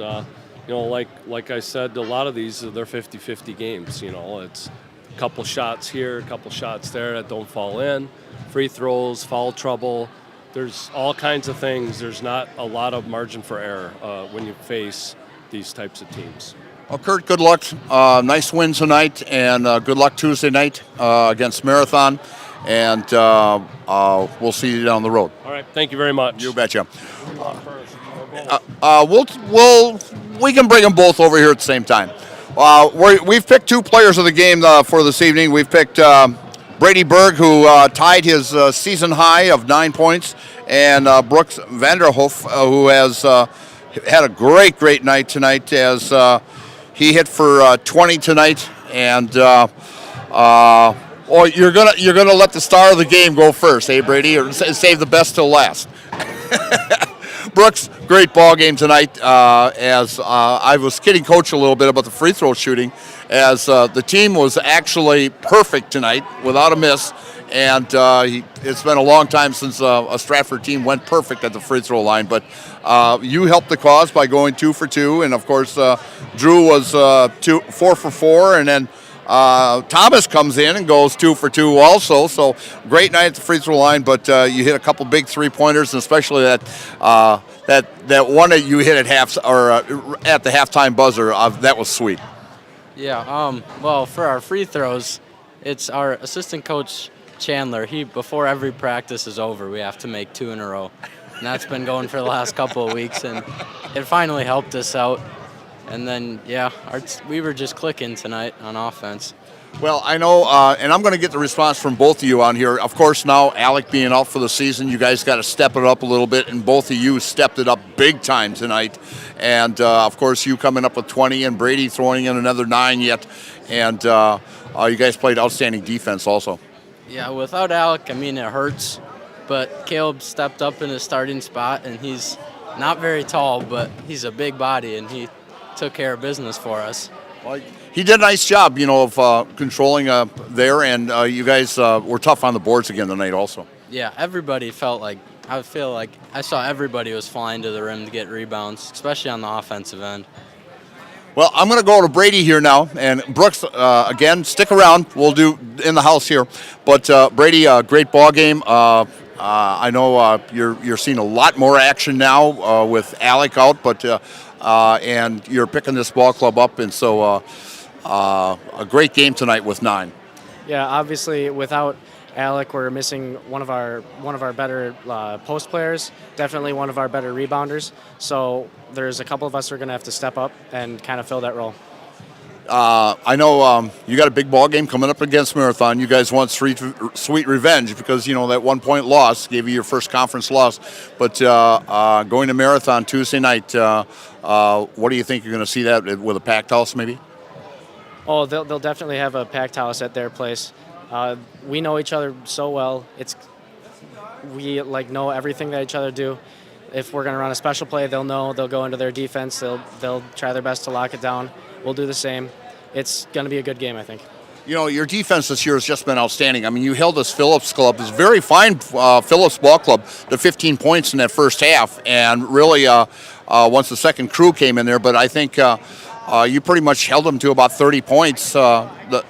like I said, a lot of these they're 50-50 games. It's a couple shots here, a couple shots there that don't fall in, free throws, foul trouble. There's all kinds of things. There's not a lot of margin for error when you face these types of teams. Well, Kurt, good luck. Nice win tonight, and good luck Tuesday night against Marathon. And we'll see you down the road. All right, thank you very much. You betcha. We can bring them both over here at the same time. We've picked 2 players of the game for this evening. We've picked Brady Berg, who tied his season high of 9 points, and Brooks Vanderhoof, who has had a great night tonight, as he hit for 20 tonight, and. You're gonna let the star of the game go first, eh, Brady, or save the best till last? Brooks, great ball game tonight. As I was kidding Coach a little bit about the free throw shooting, as the team was actually perfect tonight, without a miss. And it's been a long time since a Stratford team went perfect at the free throw line. But you helped the cause by going 2 for 2, and of course Drew was 4 for 4, and then. Thomas comes in and goes 2 for 2 also, so great night at the free throw line, but you hit a couple big 3-pointers, and especially that one that you hit at at the halftime buzzer, that was sweet. Yeah, well, for our free throws, it's our assistant coach Chandler. Before every practice is over, we have to make 2 in a row, and that's been going for the last couple of weeks, and it finally helped us out. And then, we were just clicking tonight on offense. Well, I know, and I'm going to get the response from both of you on here. Of course, now Alec being out for the season, you guys got to step it up a little bit, and both of you stepped it up big time tonight. And, of course, you coming up with 20 and Brady throwing in another 9 yet. And you guys played outstanding defense also. Yeah, without Alec, it hurts. But Caleb stepped up in his starting spot, and he's not very tall, but he's a big body, and he took care of business for us. Well, he did a nice job, of controlling there, and you guys were tough on the boards again tonight also. Yeah, everybody I feel like I saw everybody was flying to the rim to get rebounds, especially on the offensive end. Well, I'm going to go to Brady here now, and Brooks, again, stick around. We'll do in the house here. But Brady, great ball game. I know you're seeing a lot more action now with Alec out, but and you're picking this ball club up, and so a great game tonight with 9. Yeah, obviously without Alec, we're missing one of our better post players, definitely one of our better rebounders. So there's a couple of us who are going to have to step up and kind of fill that role. I know you got a big ball game coming up against Marathon. You guys want sweet revenge because, that 1-point loss gave you your first conference loss. But going to Marathon Tuesday night, what do you think you're going to see that with a packed house maybe? Oh, they'll definitely have a packed house at their place. We know each other so well. We know everything that each other do. if we're going to run a special play, they'll know. They'll go into their defense. They'll try their best to lock it down. We'll do the same. It's going to be a good game, I think. You know, your defense this year has just been outstanding. I mean, you held this Phillips club, this very fine Phillips ball club, to 15 points in that first half, and really once the second crew came in there. But I think you pretty much held them to about 30 points the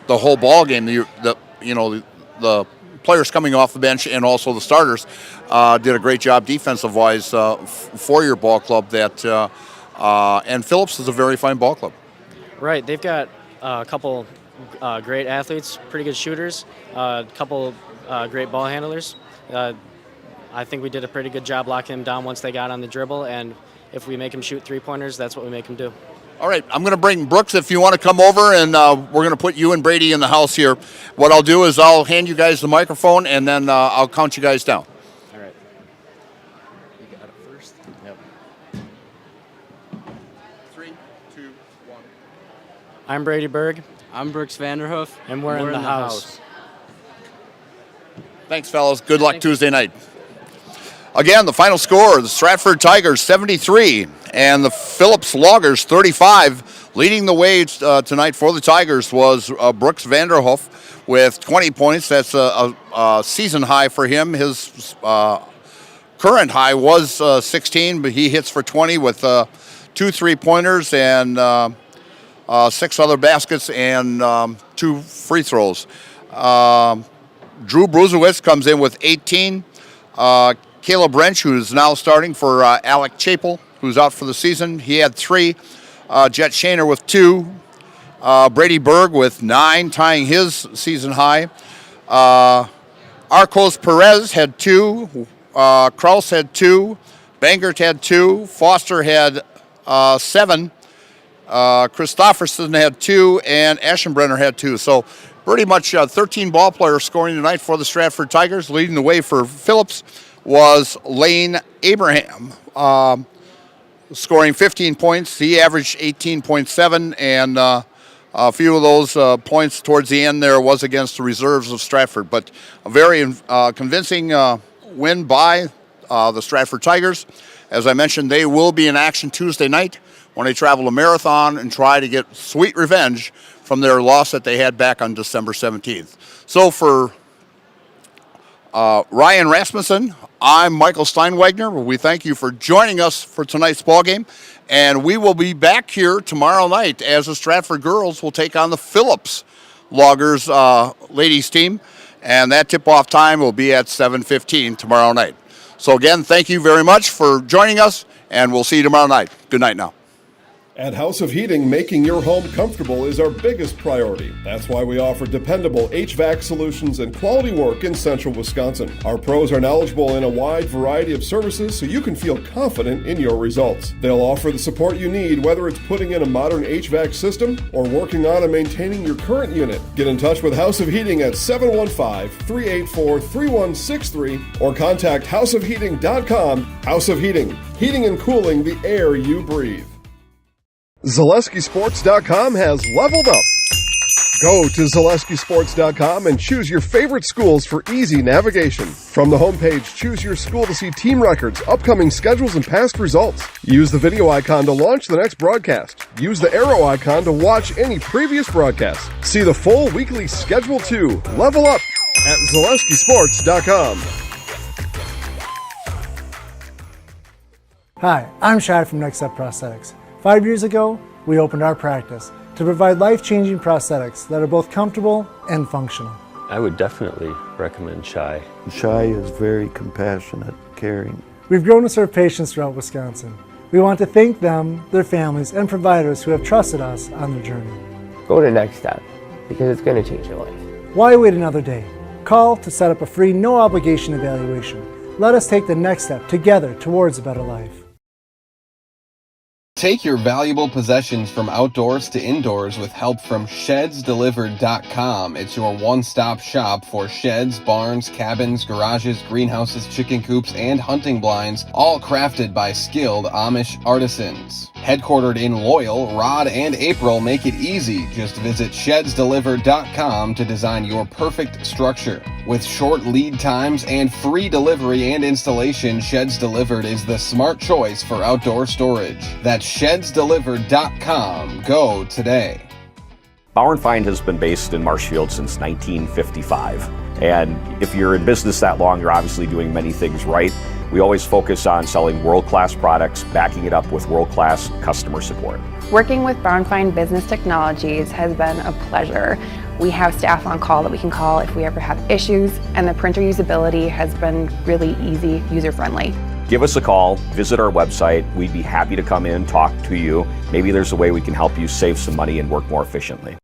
whole ball game. The players coming off the bench and also the starters did a great job defensive-wise for your ball club. And Phillips is a very fine ball club. Right. They've got a couple great athletes, pretty good shooters, a couple great ball handlers. I think we did a pretty good job locking them down once they got on the dribble, and if we make them shoot three-pointers, that's what we make them do. All right, I'm going to bring Brooks if you want to come over, and we're going to put you and Brady in the house here. What I'll do is I'll hand you guys the microphone, and then I'll count you guys down. All right. You got it first? Yep. 3, 2, 1. I'm Brady Berg. I'm Brooks Vanderhoof. And we're in the house. Thanks, fellas. Good luck Tuesday night. Again, the final score, the Stratford Tigers 73 and the Phillips Loggers 35. Leading the way tonight for the Tigers was Brooks Vanderhoof with 20 points. That's a season high for him. His current high was 16, but he hits for 20 with 2 3-pointers and 6 other baskets and 2 free throws. Drew Bruzowitz comes in with 18. Caleb Wrench, who's now starting for Alec Chapel, who's out for the season, he had 3. Jet Shaner with 2. Brady Berg with 9, tying his season high. Arcos Perez had 2. Kraus had 2. Bangert had 2. Foster had 7. Christofferson had 2, and Aschenbrenner had 2. So pretty much 13 ball players scoring tonight for the Stratford Tigers. Leading the way for Phillips was Lane Abraham, scoring 15 points. He averaged 18.7, and a few of those points towards the end there was against the reserves of Stratford. But a very convincing win by the Stratford Tigers. As I mentioned, they will be in action Tuesday night when they travel to Marathon and try to get sweet revenge from their loss that they had back on December 17th. So for Ryan Rasmussen, I'm Michael Steinwagner. We thank you for joining us for tonight's ball game, and we will be back here tomorrow night as the Stratford girls will take on the Phillips Loggers ladies team, and that tip-off time will be at 7:15 tomorrow night. So again, thank you very much for joining us, and we'll see you tomorrow night. Good night now. At House of Heating, making your home comfortable is our biggest priority. That's why we offer dependable HVAC solutions and quality work in central Wisconsin. Our pros are knowledgeable in a wide variety of services so you can feel confident in your results. They'll offer the support you need, whether it's putting in a modern HVAC system or working on and maintaining your current unit. Get in touch with House of Heating at 715-384-3163 or contact houseofheating.com. House of Heating, heating and cooling the air you breathe. ZaleskiSports.com has leveled up. Go to ZaleskiSports.com and choose your favorite schools for easy navigation. From the homepage, choose your school to see team records, upcoming schedules, and past results. Use the video icon to launch the next broadcast. Use the arrow icon to watch any previous broadcast. See the full weekly schedule too. Level up at ZaleskiSports.com. Hi, I'm Shad from Next Step Prosthetics. 5 years ago, we opened our practice to provide life-changing prosthetics that are both comfortable and functional. I would definitely recommend Shai. Shai is very compassionate, caring. We've grown to serve patients throughout Wisconsin. We want to thank them, their families, and providers who have trusted us on their journey. Go to Next Step, because it's going to change your life. Why wait another day? Call to set up a free, no-obligation evaluation. Let us take the next step together towards a better life. Take your valuable possessions from outdoors to indoors with help from ShedsDelivered.com. It's your one-stop shop for sheds, barns, cabins, garages, greenhouses, chicken coops, and hunting blinds, all crafted by skilled Amish artisans. Headquartered in Loyal, Rod and April make it easy. Just visit ShedsDelivered.com to design your perfect structure. With short lead times and free delivery and installation, Sheds Delivered is the smart choice for outdoor storage. That's shedsdelivered.com. Go today. Bauer & Feind has been based in Marshfield since 1955. And if you're in business that long, you're obviously doing many things right. We always focus on selling world-class products, backing it up with world-class customer support. Working with Bauer & Feind Business Technologies has been a pleasure. We have staff on call that we can call if we ever have issues, and the printer usability has been really easy, user-friendly. Give us a call, visit our website. We'd be happy to come in, talk to you. Maybe there's a way we can help you save some money and work more efficiently.